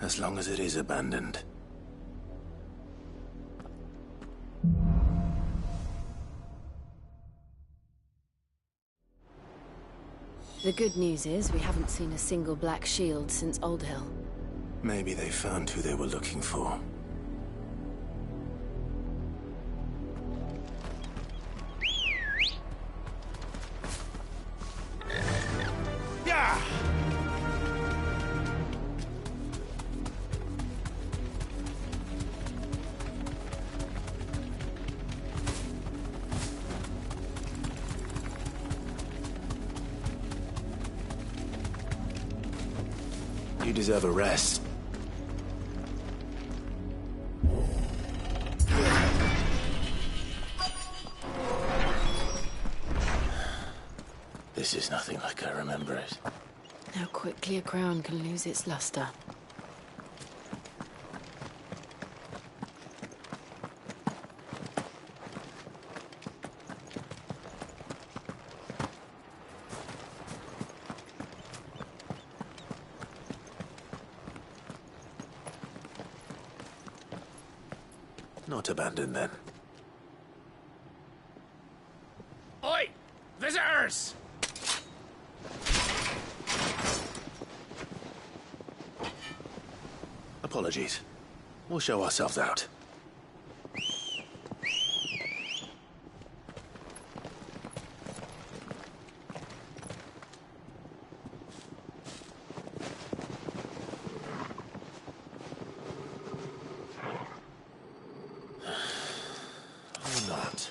As long as it is abandoned.
The good news is we haven't seen a single black shield since Old Hill.
Maybe they found who they were looking for.
Yeah!
You deserve a rest. This is nothing like I remember it.
How quickly a crown can lose its luster.
Not abandoned, then.
Oi! Visitors!
Apologies. We'll show ourselves out. Or not.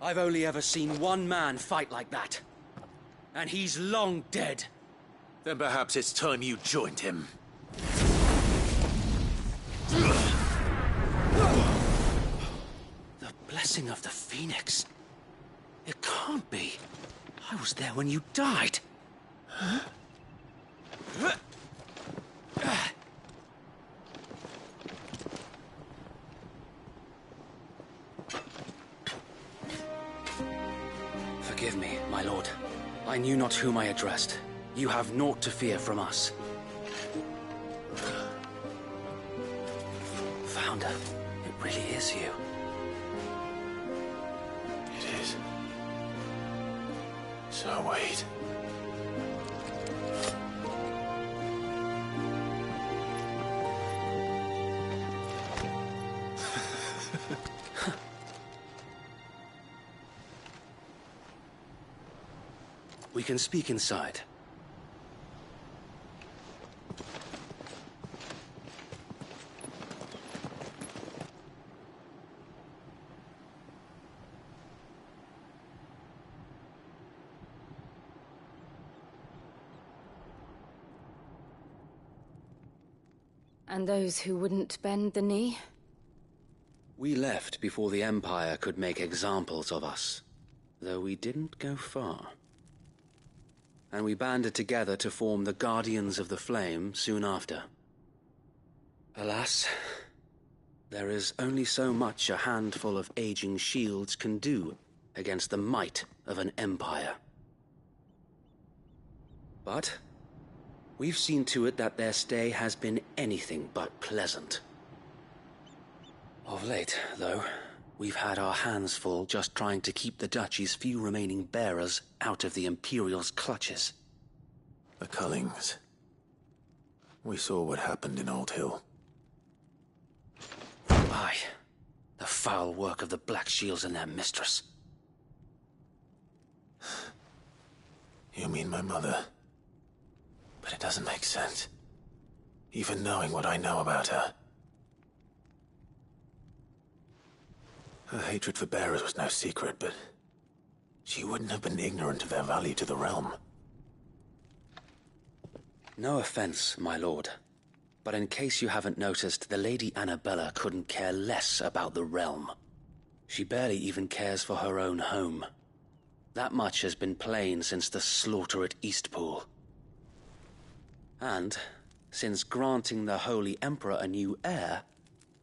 I've only ever seen one man fight like that. And he's long dead.
Then perhaps it's time you joined him.
The blessing of the Phoenix. It can't be. I was there when you died. Huh?
Forgive
Forgive me, my lord. I knew not whom I addressed. You have naught to fear from us. Founder, it really is you.
It is. So wait.
We can speak inside.
And those who wouldn't bend the knee?
We left before the Empire could make examples of us, though we didn't go far. And we banded together to form the Guardians of the Flame soon after. Alas, there is only so much a handful of aging shields can do against the might of an empire. But we've seen to it that their stay has been anything but pleasant. Of late, though, we've had our hands full just trying to keep the Duchy's few remaining bearers out of the Imperial's clutches.
The Cullings. We saw what happened in Old Hill.
Aye. The foul work of the Black Shields and their mistress.
You mean my mother? But it doesn't make sense. Even knowing what I know about her. Her hatred for bearers was no secret, but she wouldn't have been ignorant of their value to the realm.
No offense, my lord, but in case you haven't noticed, the Lady Annabella couldn't care less about the realm. She barely even cares for her own home. That much has been plain since the slaughter at Eastpool. And, since granting the Holy Emperor a new heir,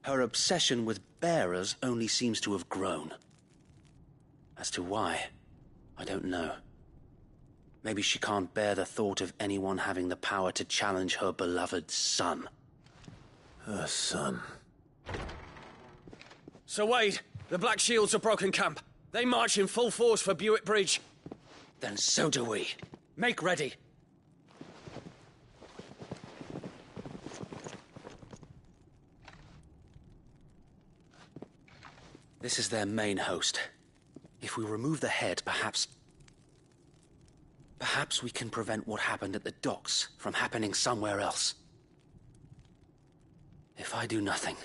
her obsession with bearers only seems to have grown. As to why, I don't know. Maybe she can't bear the thought of anyone having the power to challenge her beloved son.
Her son?
Sir Wade, the Black Shields have broken camp. They march in full force for Buick Bridge.
Then so do we. Make ready. This is their main host. If we remove the head, perhaps we can prevent what happened at the docks from happening somewhere else. If I do nothing,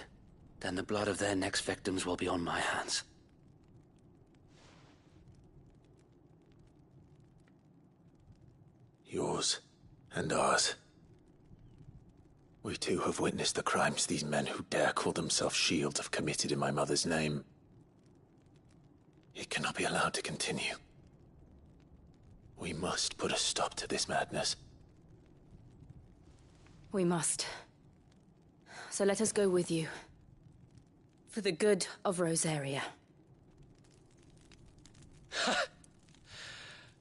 then the blood of their next victims will be on my hands.
Yours and ours. We too have witnessed the crimes these men who dare call themselves shields have committed in my mother's name. It cannot be allowed to continue. We must put a stop to this madness.
We must. So let us go with you. For the good of Rosaria.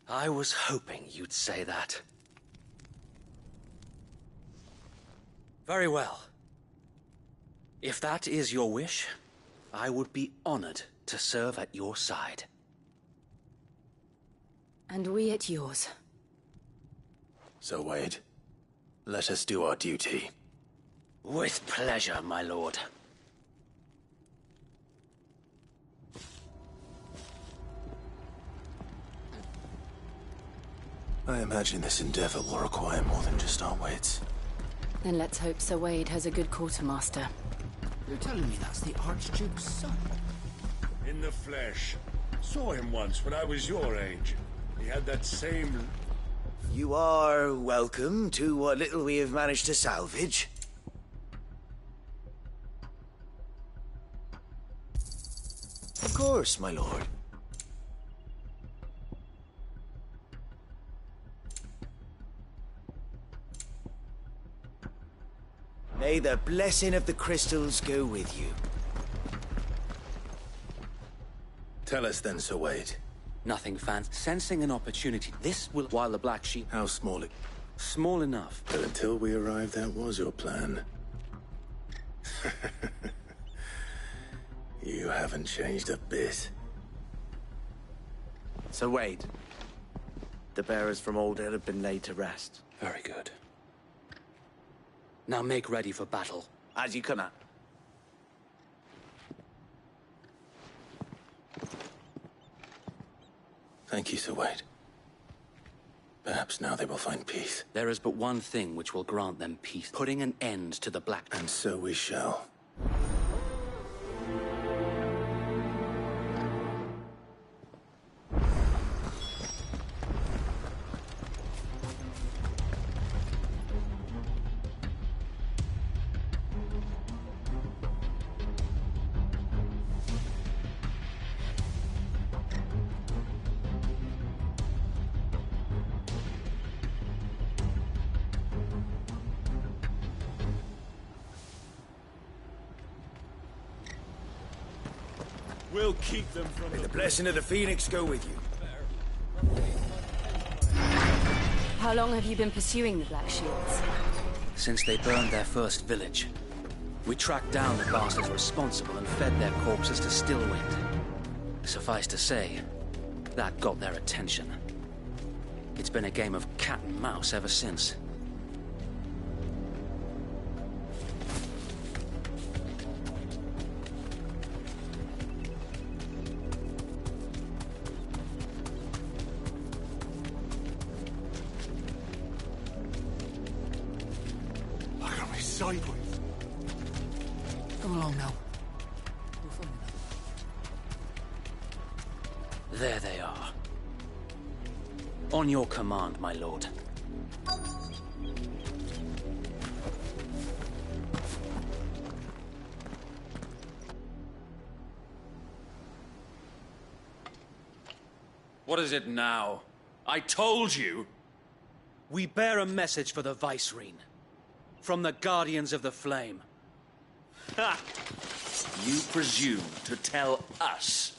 I was hoping you'd say that. Very well. If that is your wish, I would be honored to serve at your side.
And we at yours.
So, Wade, let us do our duty.
With pleasure, my lord.
I imagine this endeavor will require more than just our wits.
Then let's hope Sir Wade has a good quartermaster.
You're telling me that's the Archduke's son?
In the flesh. Saw him once when I was your age. He had that same...
You are welcome to what little we have managed to salvage. Of course, my lord. May the blessing of the crystals go with you.
Tell us then, Sir Wade.
Nothing fancy. Sensing an opportunity, this will... While the Black Sheep...
How small it...
Small enough.
But until we arrived, that was your plan. You haven't changed a bit.
So Wade, the bearers from Old Hill have been laid to rest.
Very good. Now make ready for battle.
As you come out.
Thank you, Sir Wade. Perhaps now they will find peace.
There is but one thing which will grant them peace. Putting an end to the Black...
And so we shall.
We'll keep them from... May the blessing of the Phoenix go with you.
How long have you been pursuing the Black Shields?
Since they burned their first village. We tracked down the bastards responsible and fed their corpses to Stillwind. Suffice to say, that got their attention. It's been a game of cat and mouse ever since.
Sideways.
Come along now. There they are. On your command, my lord.
What is it now? I told you!
We bear a message for the Vicereine. From the Guardians of the Flame.
Ha! You presume to tell us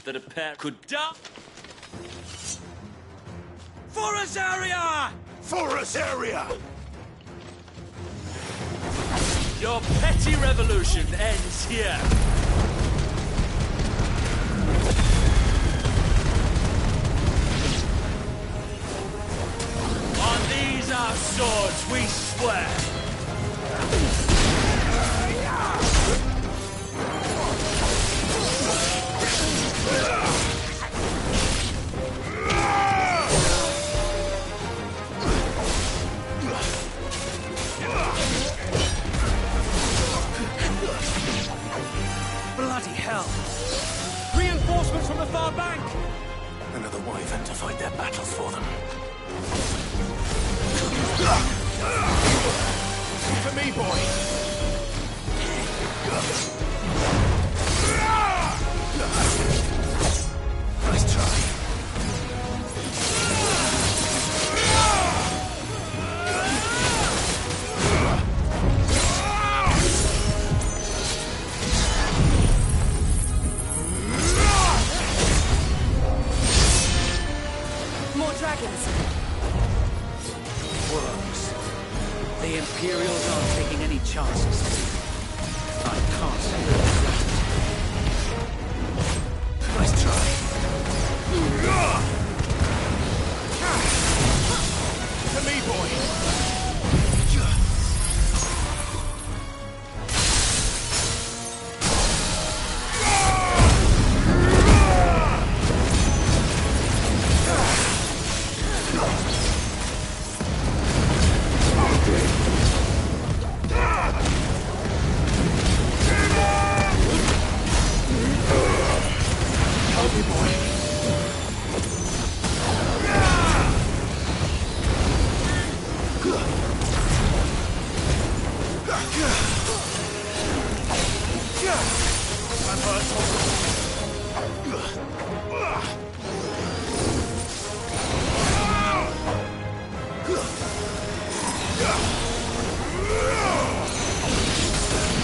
that a pair could die?
For us area! For us area!
Your petty revolution ends here. On these our swords we swear.
Bloody hell! Reinforcements from the far bank!
Another wyvern to fight their battles for them.
For me, boy!
Nice try.
More dragons!
Worms. The Imperials aren't taking any chances. I can't see that.
Nice try.
To me, boy!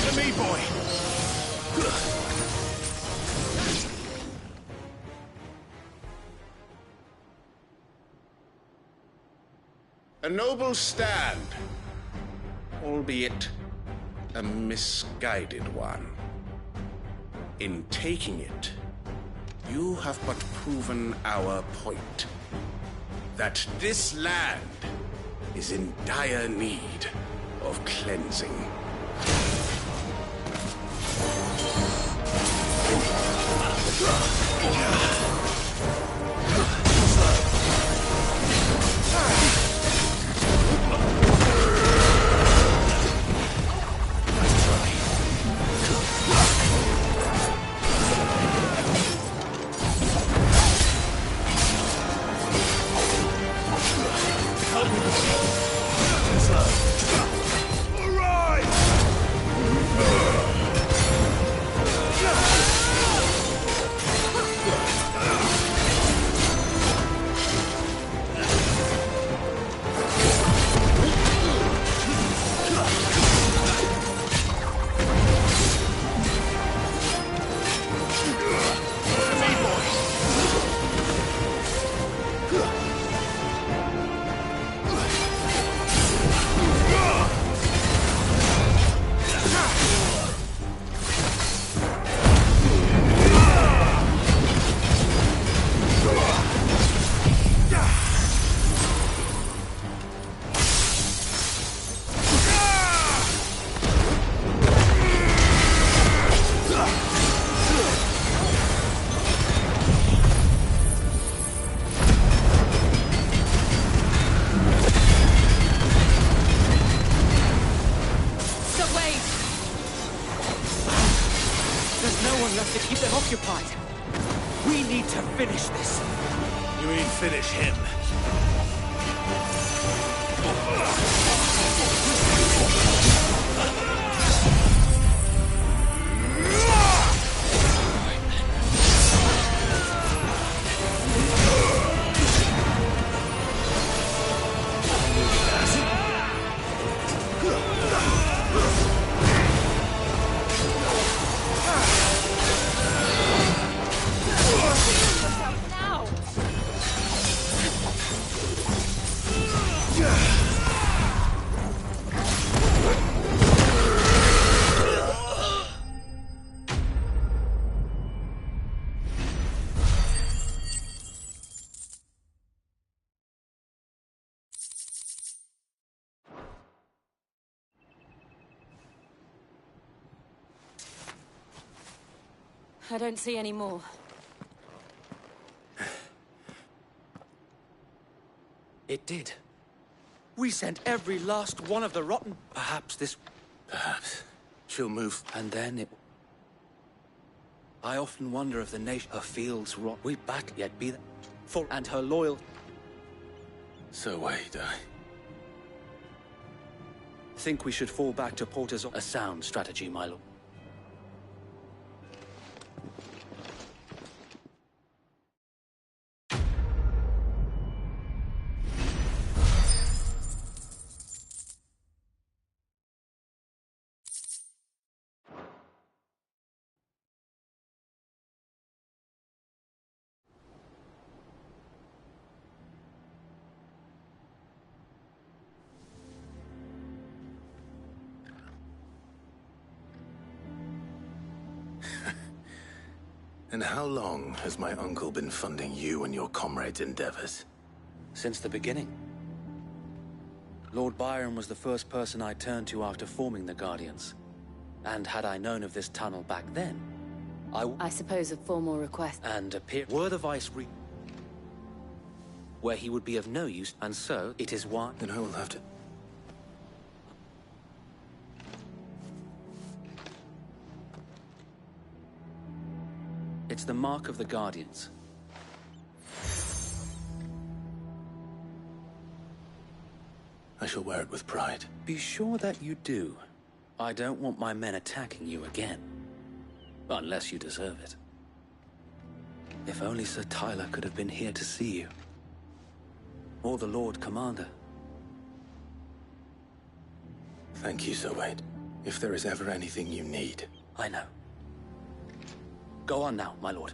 To me, boy!
A noble stand, albeit a misguided one. In taking it, you have but proven our point. That this land is in dire need of cleansing.
I don't see any more.
It did. We sent every last one of the rotten...
Perhaps this...
Perhaps. She'll move.
And then it... I often wonder if the nation... Her fields rot. We battle yet be there. For... And her loyal...
So wait,
Think we should fall back to Porter's... A sound strategy, my lord.
And how long has my uncle been funding you and your comrades' endeavors?
Since the beginning. Lord Byron was the first person I turned to after forming the Guardians. And had I known of this tunnel back then,
I suppose a formal request.
And were the Vice-Regent... Where he would be of no use, and so it is why...
Then I will have to...
It's the mark of the Guardians.
I shall wear it with pride.
Be sure that you do. I don't want my men attacking you again. Unless you deserve it. If only Sir Tyler could have been here to see you. Or the Lord Commander.
Thank you, Sir Wade. If there is ever anything you need...
I know. Go on now, my lord.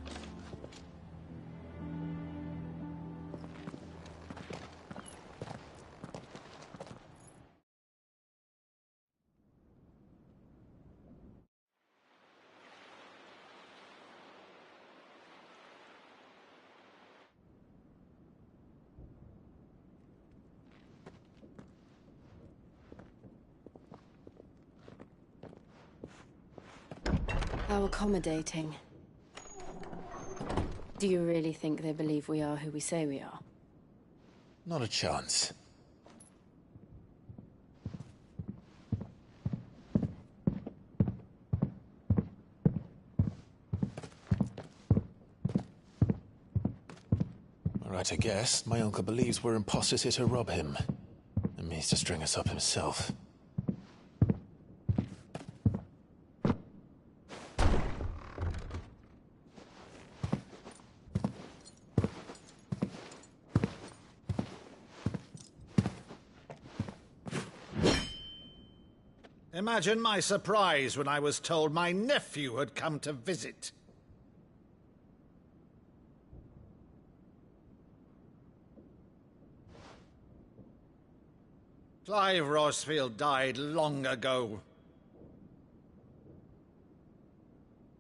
How accommodating. Do you really think they believe we are who we say we are?
Not a chance. Right to guess, my uncle believes we're imposters here to rob him, and means to string us up himself.
Imagine my surprise when I was told my nephew had come to visit. Clive Rossfield died long ago.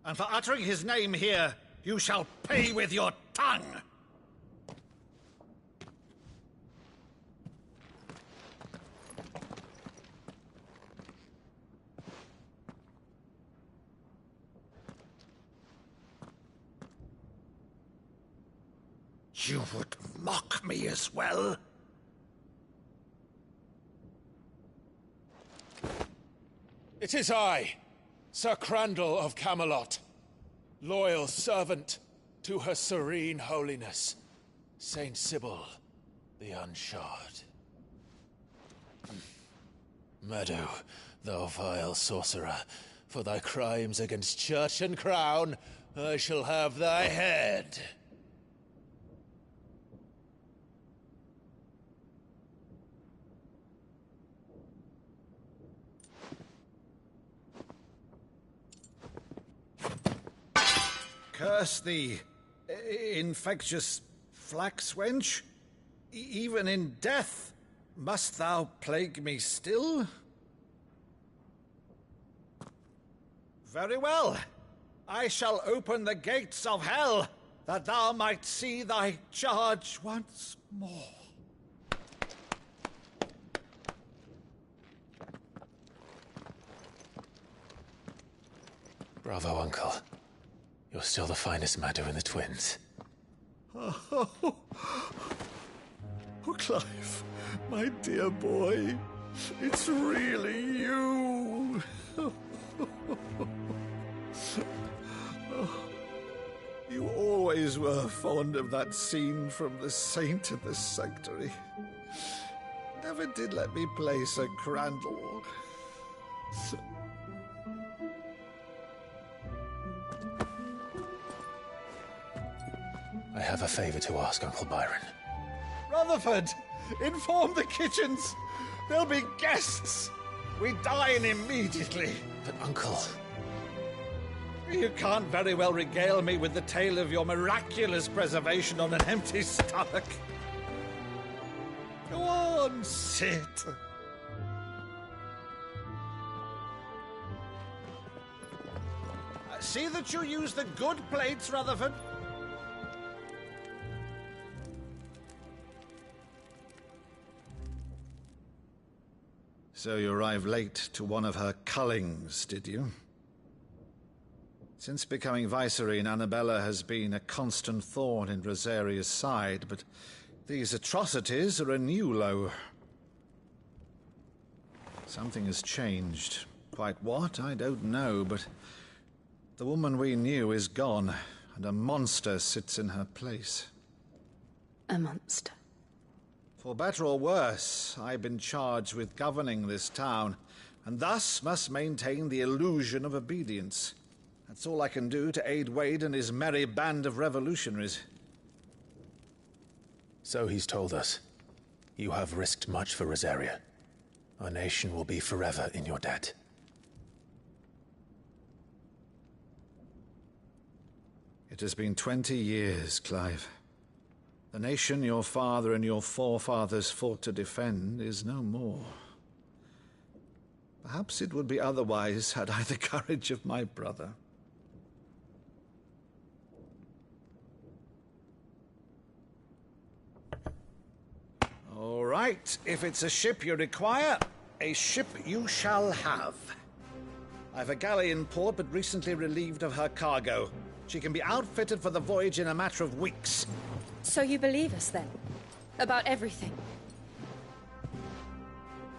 And for uttering his name here, you shall pay with your tongue! You would mock me as well?
It is I, Sir Crandall of Camelot, loyal servant to Her Serene Holiness, Saint Sybil the Unshod. Meadow, thou vile sorcerer, for thy crimes against church and crown, I shall have thy head.
Curse thee, infectious flax wench. Even in death, must thou plague me still? Very well. I shall open the gates of hell, that thou might see thy charge once more.
Bravo, Uncle. You're still the finest Meadow in the twins.
Oh, Clive, my dear boy, it's really you. You always were fond of that scene from The Saint and the Sanctuary. Never did let me play Sir Crandall.
I have a favor to ask, Uncle Byron.
Rutherford, inform the kitchens. There'll be guests. We dine immediately.
But, Uncle...
You can't very well regale me with the tale of your miraculous preservation on an empty stomach. Go on, sit. See that you use the good plates, Rutherford. So you arrived late to one of her cullings, did you? Since becoming Vicereine, Annabella has been a constant thorn in Rosaria's side, but these atrocities are a new low. Something has changed. Quite what, I don't know, but the woman we knew is gone, and a monster sits in her place.
A monster?
For better or worse, I've been charged with governing this town, and thus must maintain the illusion of obedience. That's all I can do to aid Wade and his merry band of revolutionaries.
So he's told us. You have risked much for Rosaria. Our nation will be forever in your debt.
It has been 20 years, Clive. The nation your father and your forefathers fought to defend is no more. Perhaps it would be otherwise had I the courage of my brother. All right, if it's a ship you require, a ship you shall have. I've a galley in port, but recently relieved of her cargo. She can be outfitted for the voyage in a matter of weeks.
So you believe us, then? About everything?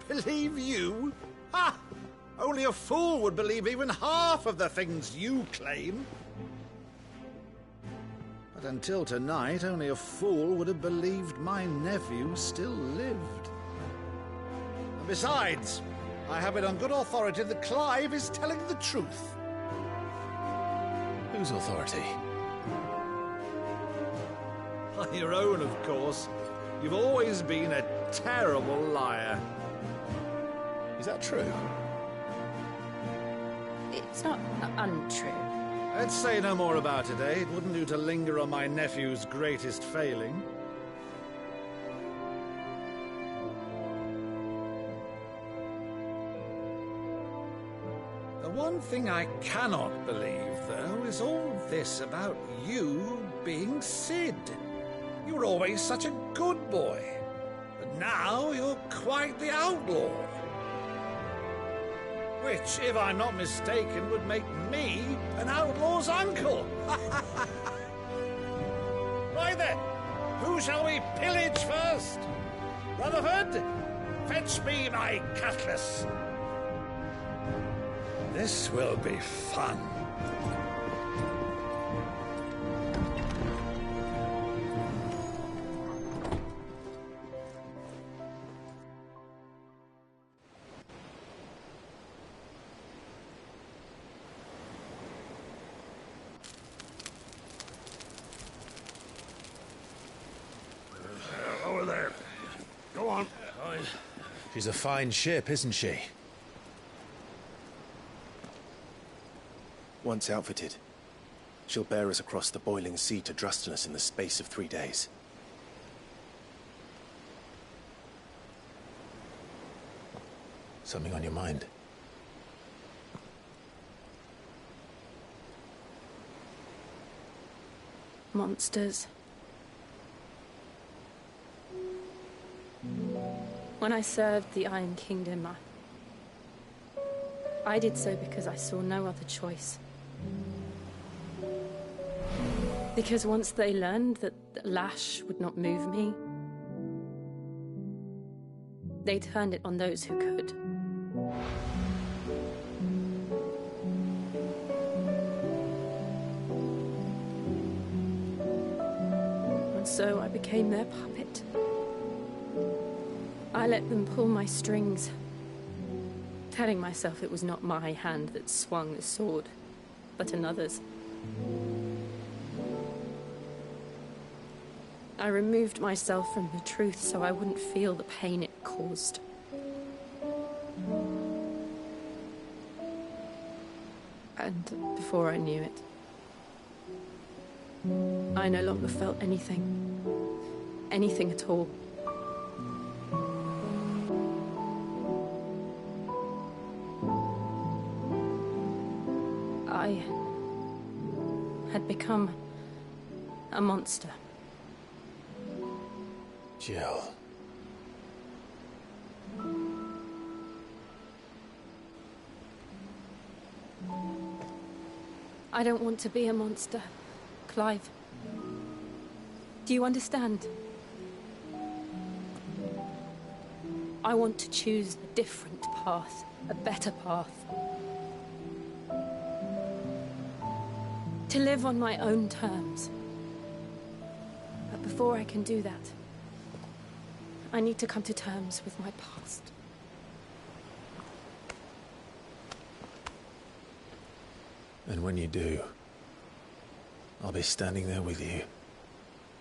Believe you? Ha! Only a fool would believe even half of the things you claim. But until tonight, only a fool would have believed my nephew still lived. And besides, I have it on good authority that Clive is telling the truth.
Whose authority?
Your own, of course. You've always been a terrible liar.
Is that true?
It's not untrue.
Let's say no more about it, eh? It wouldn't do to linger on my nephew's greatest failing. The one thing I cannot believe, though, is all this about you being Sid. You were always such a good boy, but now you're quite the outlaw. Which, if I'm not mistaken, would make me an outlaw's uncle. Right then, who shall we pillage first? Rutherford, fetch me my cutlass. This will be fun.
Over there. Go on.
She's a fine ship, isn't she?
Once outfitted, she'll bear us across the boiling sea to Drustinus in the space of 3 days.
Something on your mind?
Monsters. When I served the Iron Kingdom, I did so because I saw no other choice. Because once they learned that the lash would not move me, they turned it on those who could. And so I became their puppet. I let them pull my strings, telling myself it was not my hand that swung the sword, but another's. I removed myself from the truth so I wouldn't feel the pain it caused. And before I knew it, I no longer felt anything. Anything at all. I had become a monster.
Jill.
I don't want to be a monster, Clive. Do you understand? I want to choose a different path, a better path. To live on my own terms. But before I can do that, I need to come to terms with my past.
And when you do, I'll be standing there with you,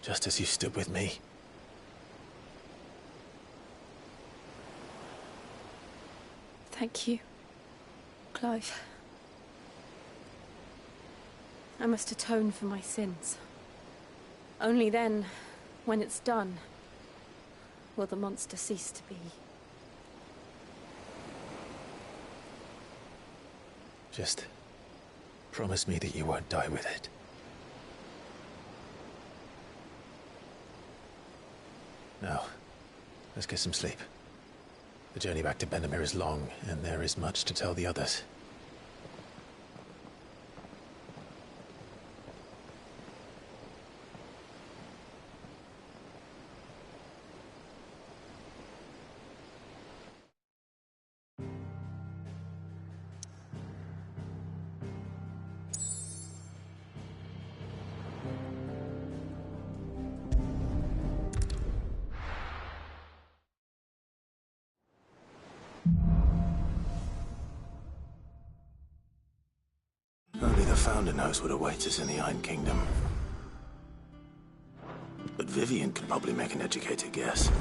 just as you stood with me.
Thank you, Clive. I must atone for my sins. Only then, when it's done, will the monster cease to be.
Just promise me that you won't die with it. Now, let's get some sleep. The journey back to Benamir is long, and there is much to tell the others. founder knows what awaits us in the Iron Kingdom. But Vivian could probably make an educated guess.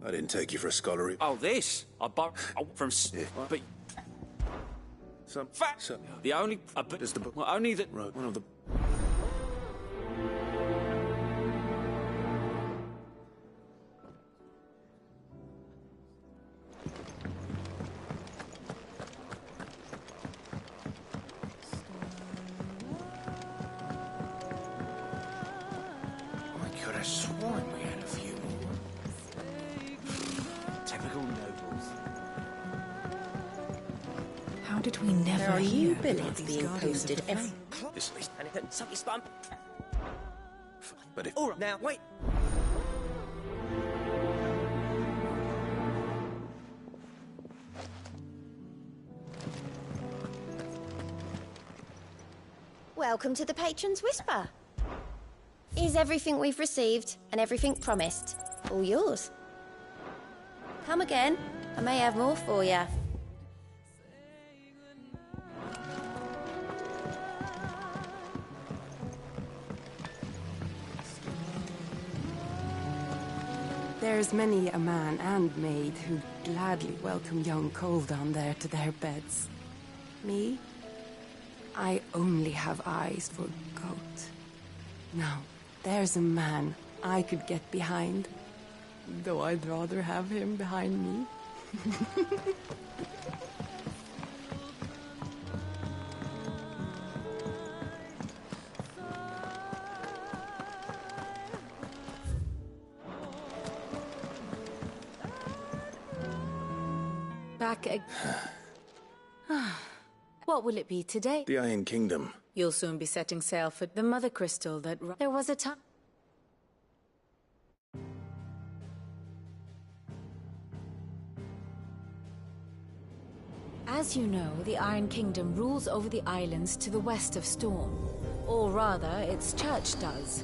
I didn't take you for a scholarly.
Oh, this? I borrowed from...
Yeah.
But...
Some...
The only...
Does the book...
Well, only that...
Right, one of the...
I could have sworn we had a few more. Typical nobles.
How did we never
There are
hear
new
about
billets
these
being
Guardians of
posted
the
every...
Flame?
And it didn't suck your spun.
But if...
All right, now, wait.
Welcome to the Patron's Whisper. Is everything we've received and everything promised all yours? Come again. I may have more for you.
There's many a man and maid who'd gladly welcome young Cole down there to their beds. Me? I only have eyes for goat. Now, there's a man I could get behind, though I'd rather have him behind me. Back again. What will it be today?
The Iron Kingdom.
You'll soon be setting sail for the mother crystal that... There was a time... As you know, the Iron Kingdom rules over the islands to the west of Storm. Or rather, its church does.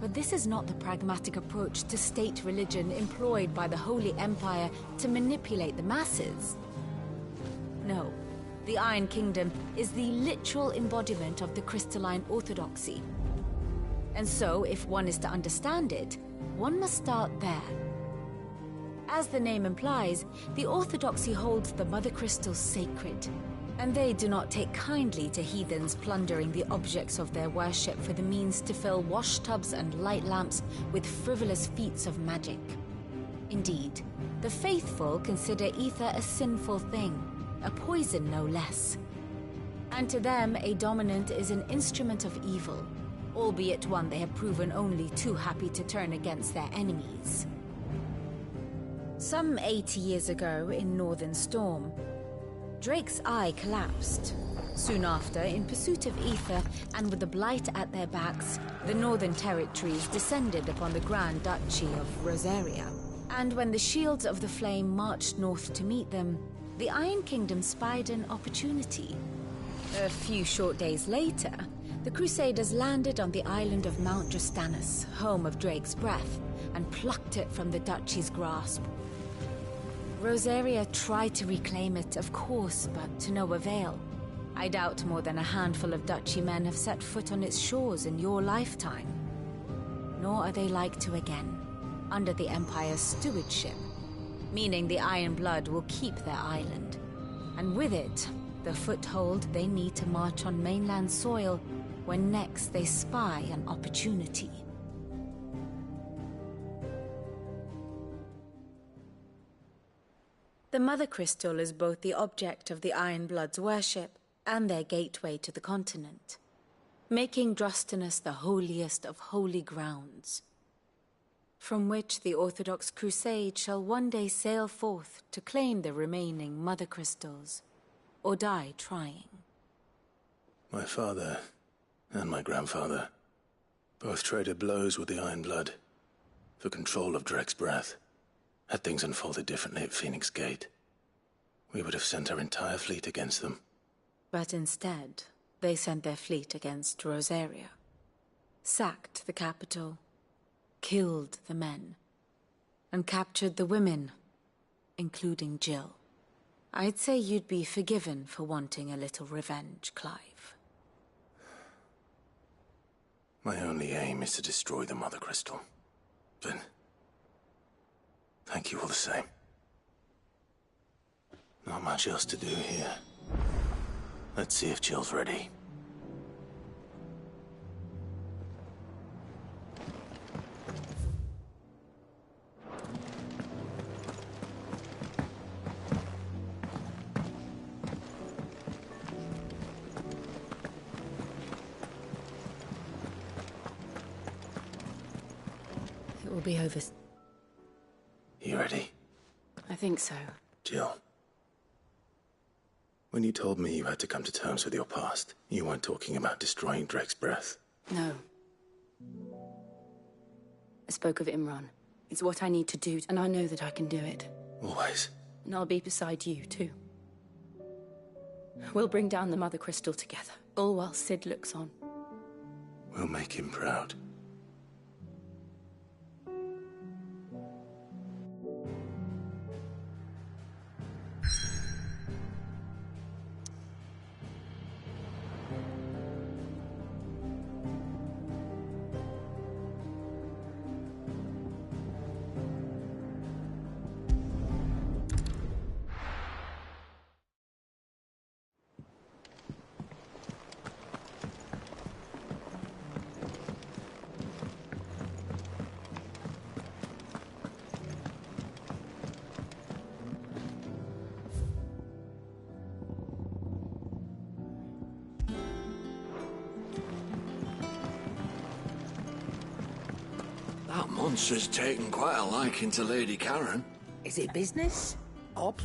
But this is not the pragmatic approach to state religion employed by the Holy Empire to manipulate the masses. No. The Iron Kingdom is the literal embodiment of the crystalline orthodoxy. And so, if one is to understand it, one must start there. As the name implies, the orthodoxy holds the Mother Crystals sacred, and they do not take kindly to heathens plundering the objects of their worship for the means to fill washtubs and light lamps with frivolous feats of magic. Indeed, the faithful consider ether a sinful thing, a poison no less. And to them, a dominant is an instrument of evil, albeit one they have proven only too happy to turn against their enemies. Some 80 years ago, in Northern Storm, Drake's eye collapsed. Soon after, in pursuit of ether and with the Blight at their backs, the Northern Territories descended upon the Grand Duchy of Rosaria. And when the Shields of the Flame marched north to meet them, the Iron Kingdom spied an opportunity. A few short days later, the Crusaders landed on the island of Mount Drastanus, home of Drake's breath, and plucked it from the Duchy's grasp. Rosaria tried to reclaim it, of course, but to no avail. I doubt more than a handful of Duchy men have set foot on its shores in your lifetime. Nor are they like to again, under the Empire's stewardship, meaning the Iron Blood will keep their island, and with it, the foothold they need to march on mainland soil when next they spy an opportunity. The Mother Crystal is both the object of the Ironbloods' worship and their gateway to the continent, making Drostanus the holiest of holy grounds, from which the Orthodox Crusade shall one day sail forth to claim the remaining Mother Crystals, or die trying.
My father and my grandfather both traded blows with the Ironblood for control of Drek's breath. Had things unfolded differently at Phoenix Gate, we would have sent our entire fleet against them.
But instead, they sent their fleet against Rosaria, sacked the capital, killed the men, and captured the women, including Jill. I'd say you'd be forgiven for wanting a little revenge, Clive.
My only aim is to destroy the Mother Crystal. But thank you all the same. Not much else to do here. Let's see if Jill's ready.
It will be over.
You ready?
I think so.
Jill. When you told me you had to come to terms with your past, you weren't talking about destroying Drek's breath.
No. I spoke of Imran. It's what I need to do, and I know that I can do it.
Always.
And I'll be beside you, too. We'll bring down the Mother Crystal together, all while Sid looks on.
We'll make him proud.
That monster's taken quite a liking to Lady Karen.
Is it business? Or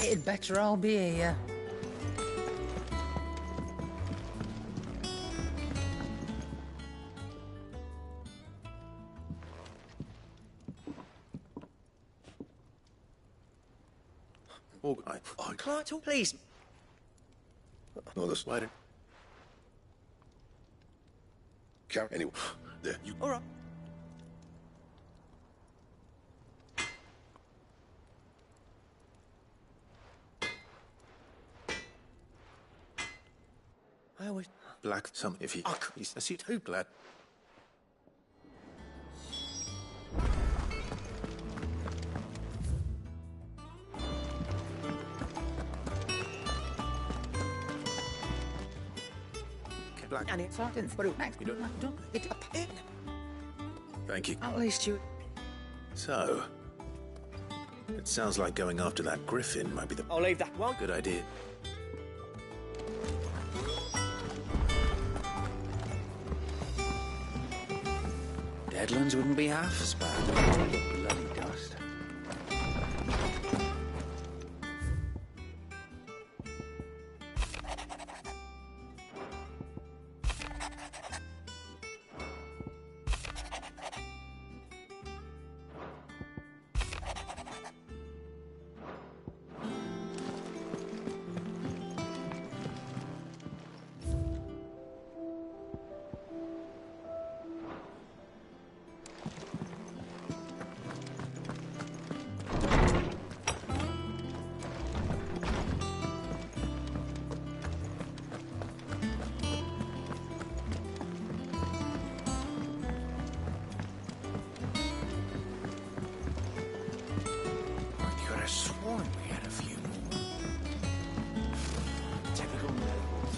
it'd better all be here. Clark, please.
No, this lighting. Karen, anyway, there, you.
All right.
I always black some if he. He's a suit too glad. Black.
And it's next.
You don't. Thank you.
At least you.
So, it sounds like going after that griffin might be the.
I'll leave that one.
Good idea.
Deadlands wouldn't be half as bad. Bloody dust.
sworn we had a few more. Typical nobles.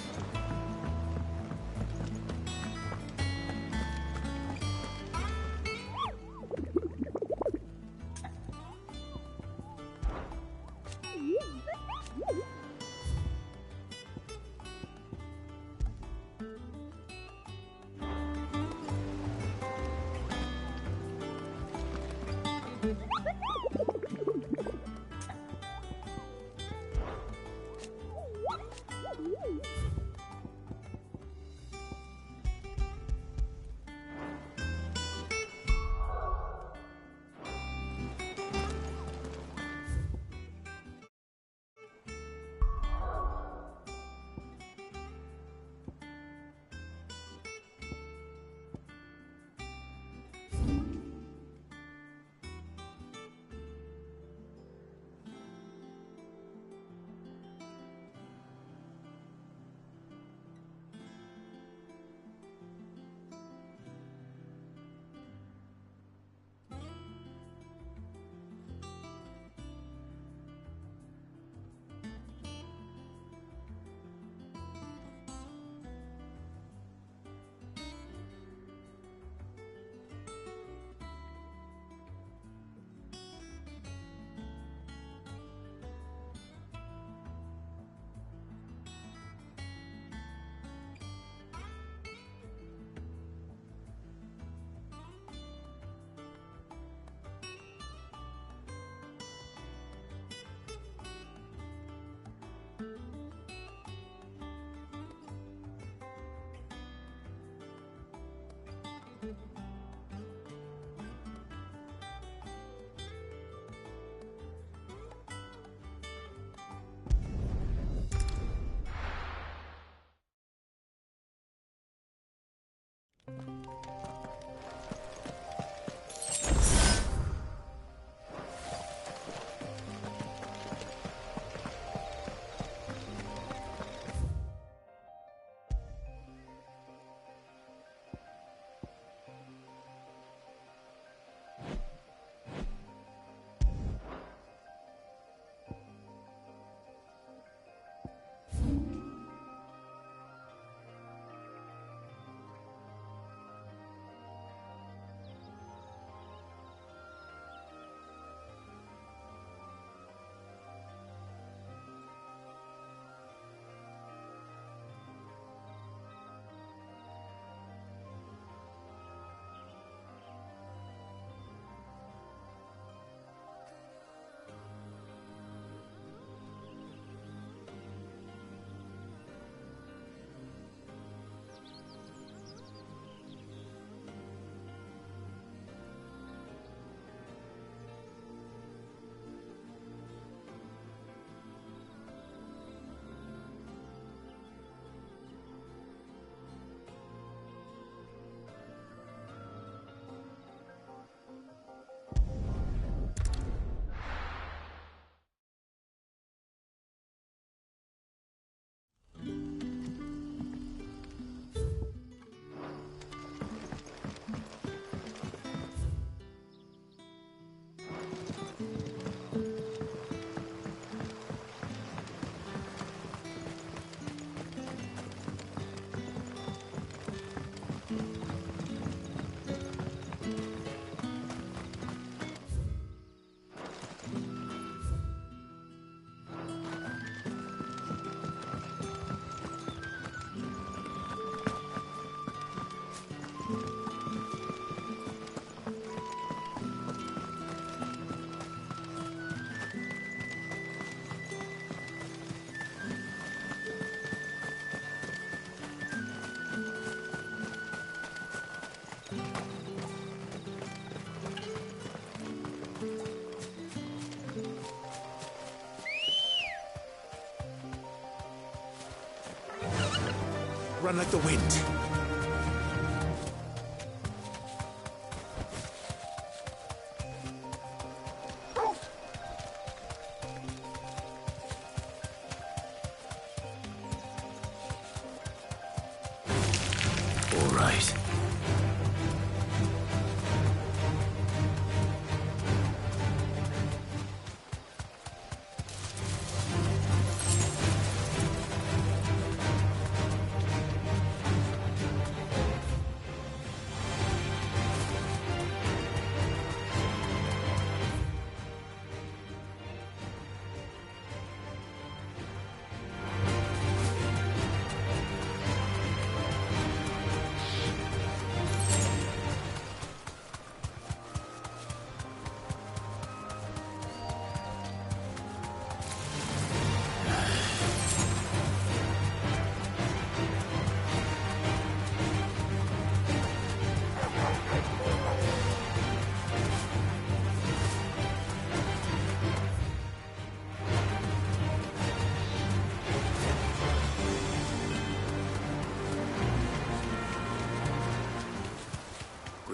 Run like the wind.
All right.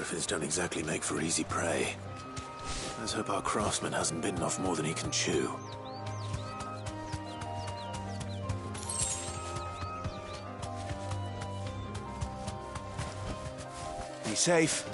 griffins don't exactly make for easy prey. Let's hope our craftsman hasn't bitten off more than he can chew.
Be safe.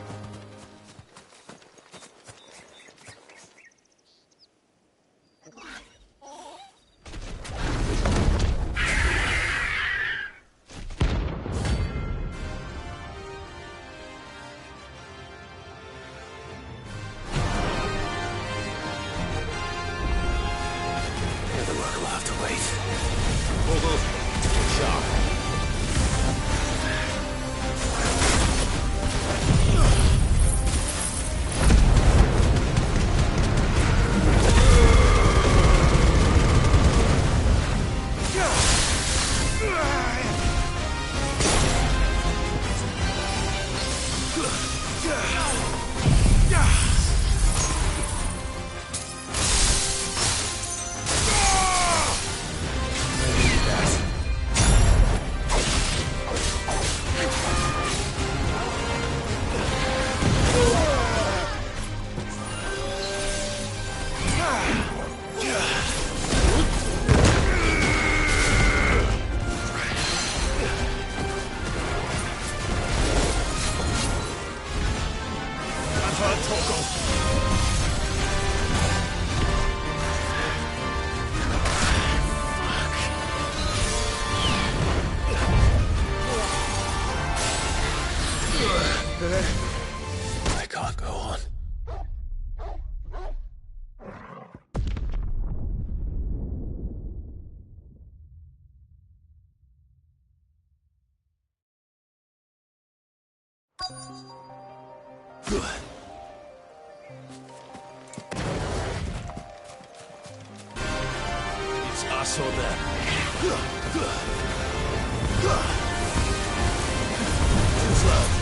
I can't go on.
It's us or them. Too slow.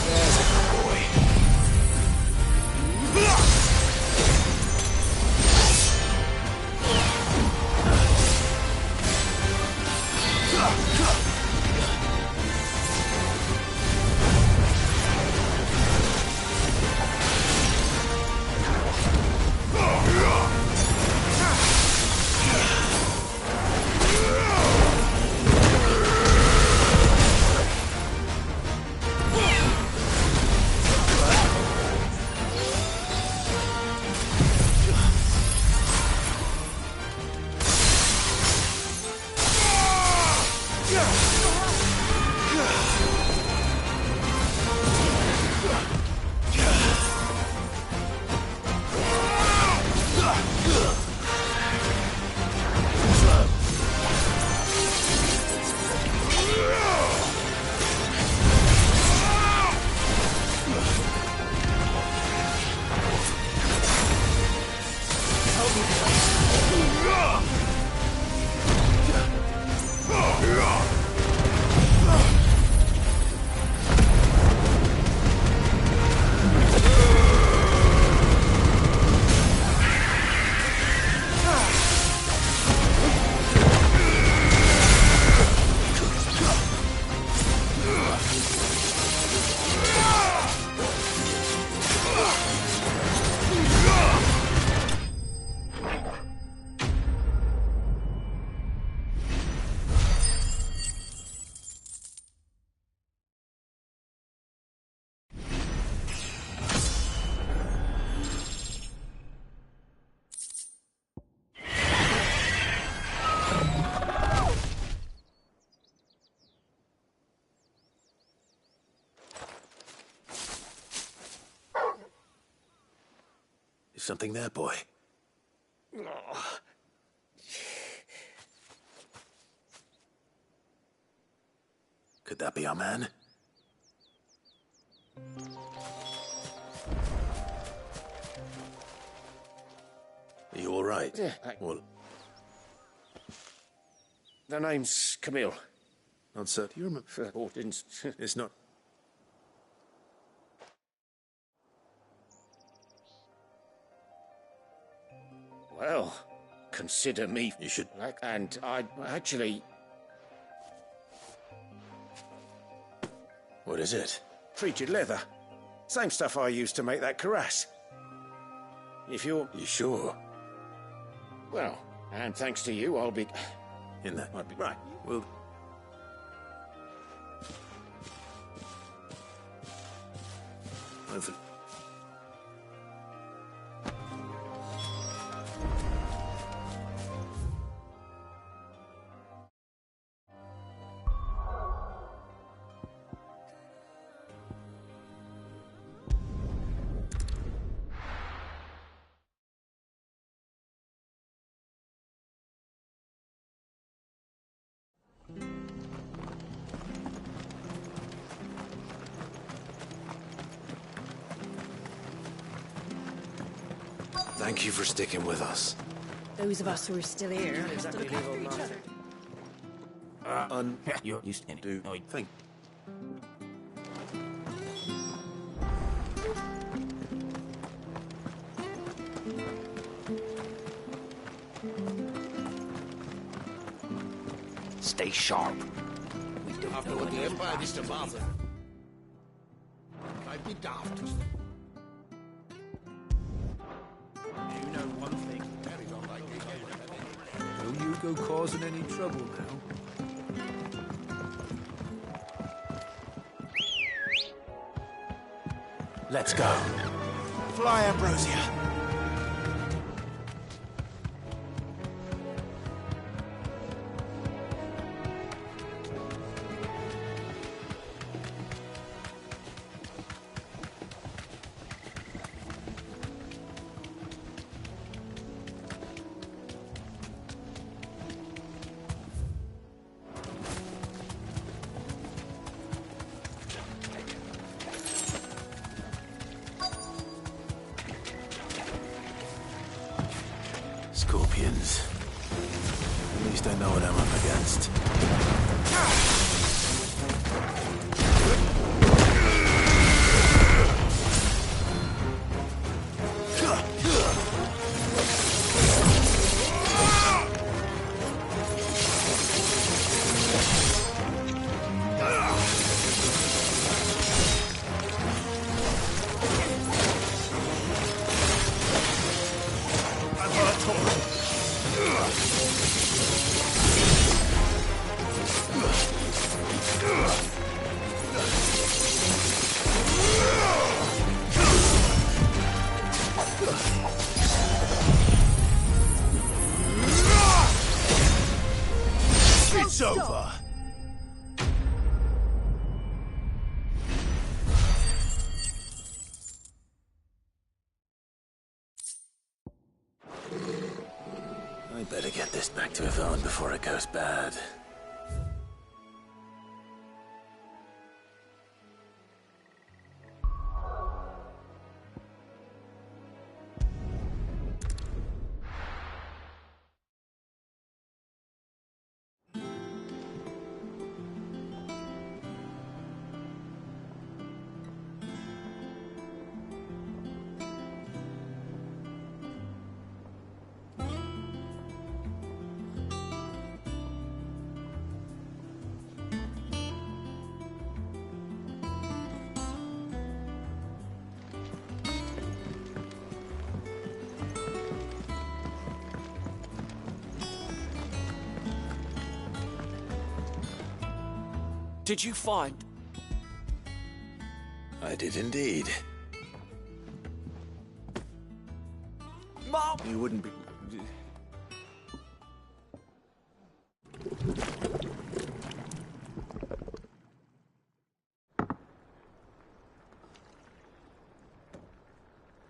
There's a good boy. Is something there, boy? Could that be our man? Are you all right?
Yeah.
Well,
The name's Camille.
not sir. Do you remember?
Oh, didn't.
It's not.
Well, consider me.
You should.
And I actually.
What is it?
Treated leather. Same stuff I used to make that cuirass. If you're.
You sure?
Well, and thanks to you, I'll be.
In that.
I'd be right.
Well. Hopefully. Thank you for sticking with us.
Those of us who are still here have to look after each other.
You're used to do think.
Stay sharp.
After what the Empire did to Martha, I'd be daft.
You know one thing. Don't you go causing any trouble now.
Let's go. Fly, Ambrosia. Scorpions. At least I know what I'm up against. I better get this back to Yvonne before it goes bad.
Did you find...
I did indeed.
Mom!
You wouldn't be...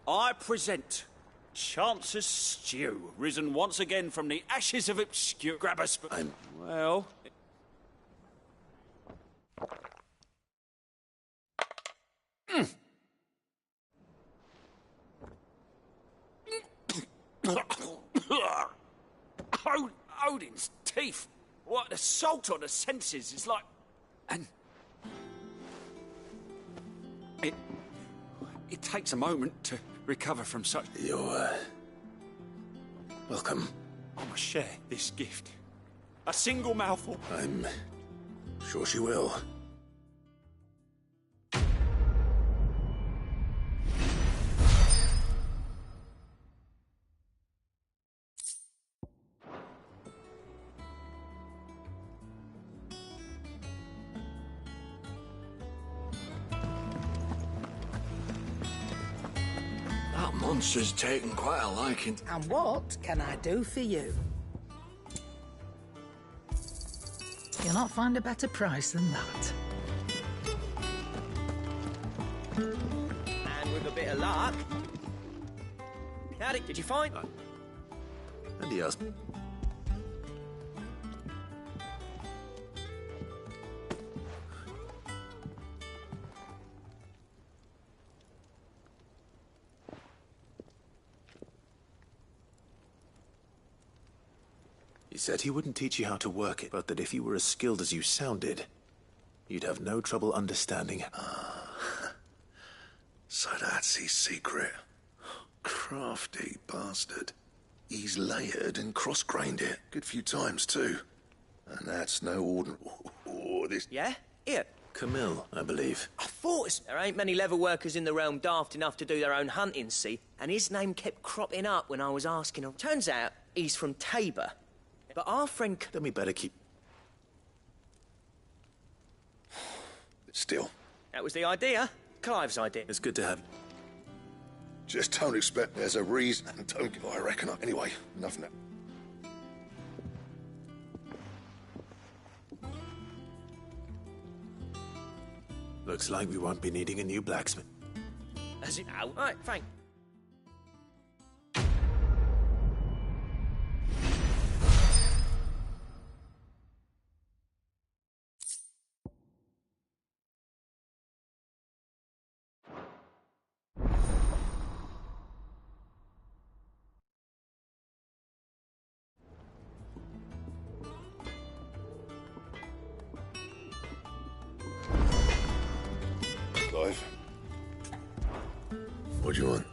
I present Chance's Stew, risen once again from the ashes of obscure... Grab a spoon. Well... Odin's teeth. What, assault on the senses is like... And... It takes a moment to recover from such...
You're, welcome.
I must share this gift. A single mouthful.
I'm sure she will.
Monster's taken quite a liking.
And what can I do for you?
You'll not find a better price than that.
And with a bit of luck... Howdy, did you find...
And he asked... He said he wouldn't teach you how to work it, but that if you were as skilled as you sounded, you'd have no trouble understanding.
So that's his secret. Crafty bastard. He's layered and cross-grained it. Good few times, too. And that's no ordinary... Oh, this...
Yeah? Here.
Camille, I believe.
I thought there ain't many leather workers in the realm daft enough to do their own hunting, see? And his name kept cropping up when I was asking him. Turns out he's from Tabor. But our friend...
Then we better keep...
Still.
That was the idea. Clive's idea.
It's good to have...
Just don't expect there's a reason. And don't give... I reckon... Anyway, enough now.
Looks like we won't be needing a new blacksmith.
As it now? Right, thanks.
Clive? What do you want?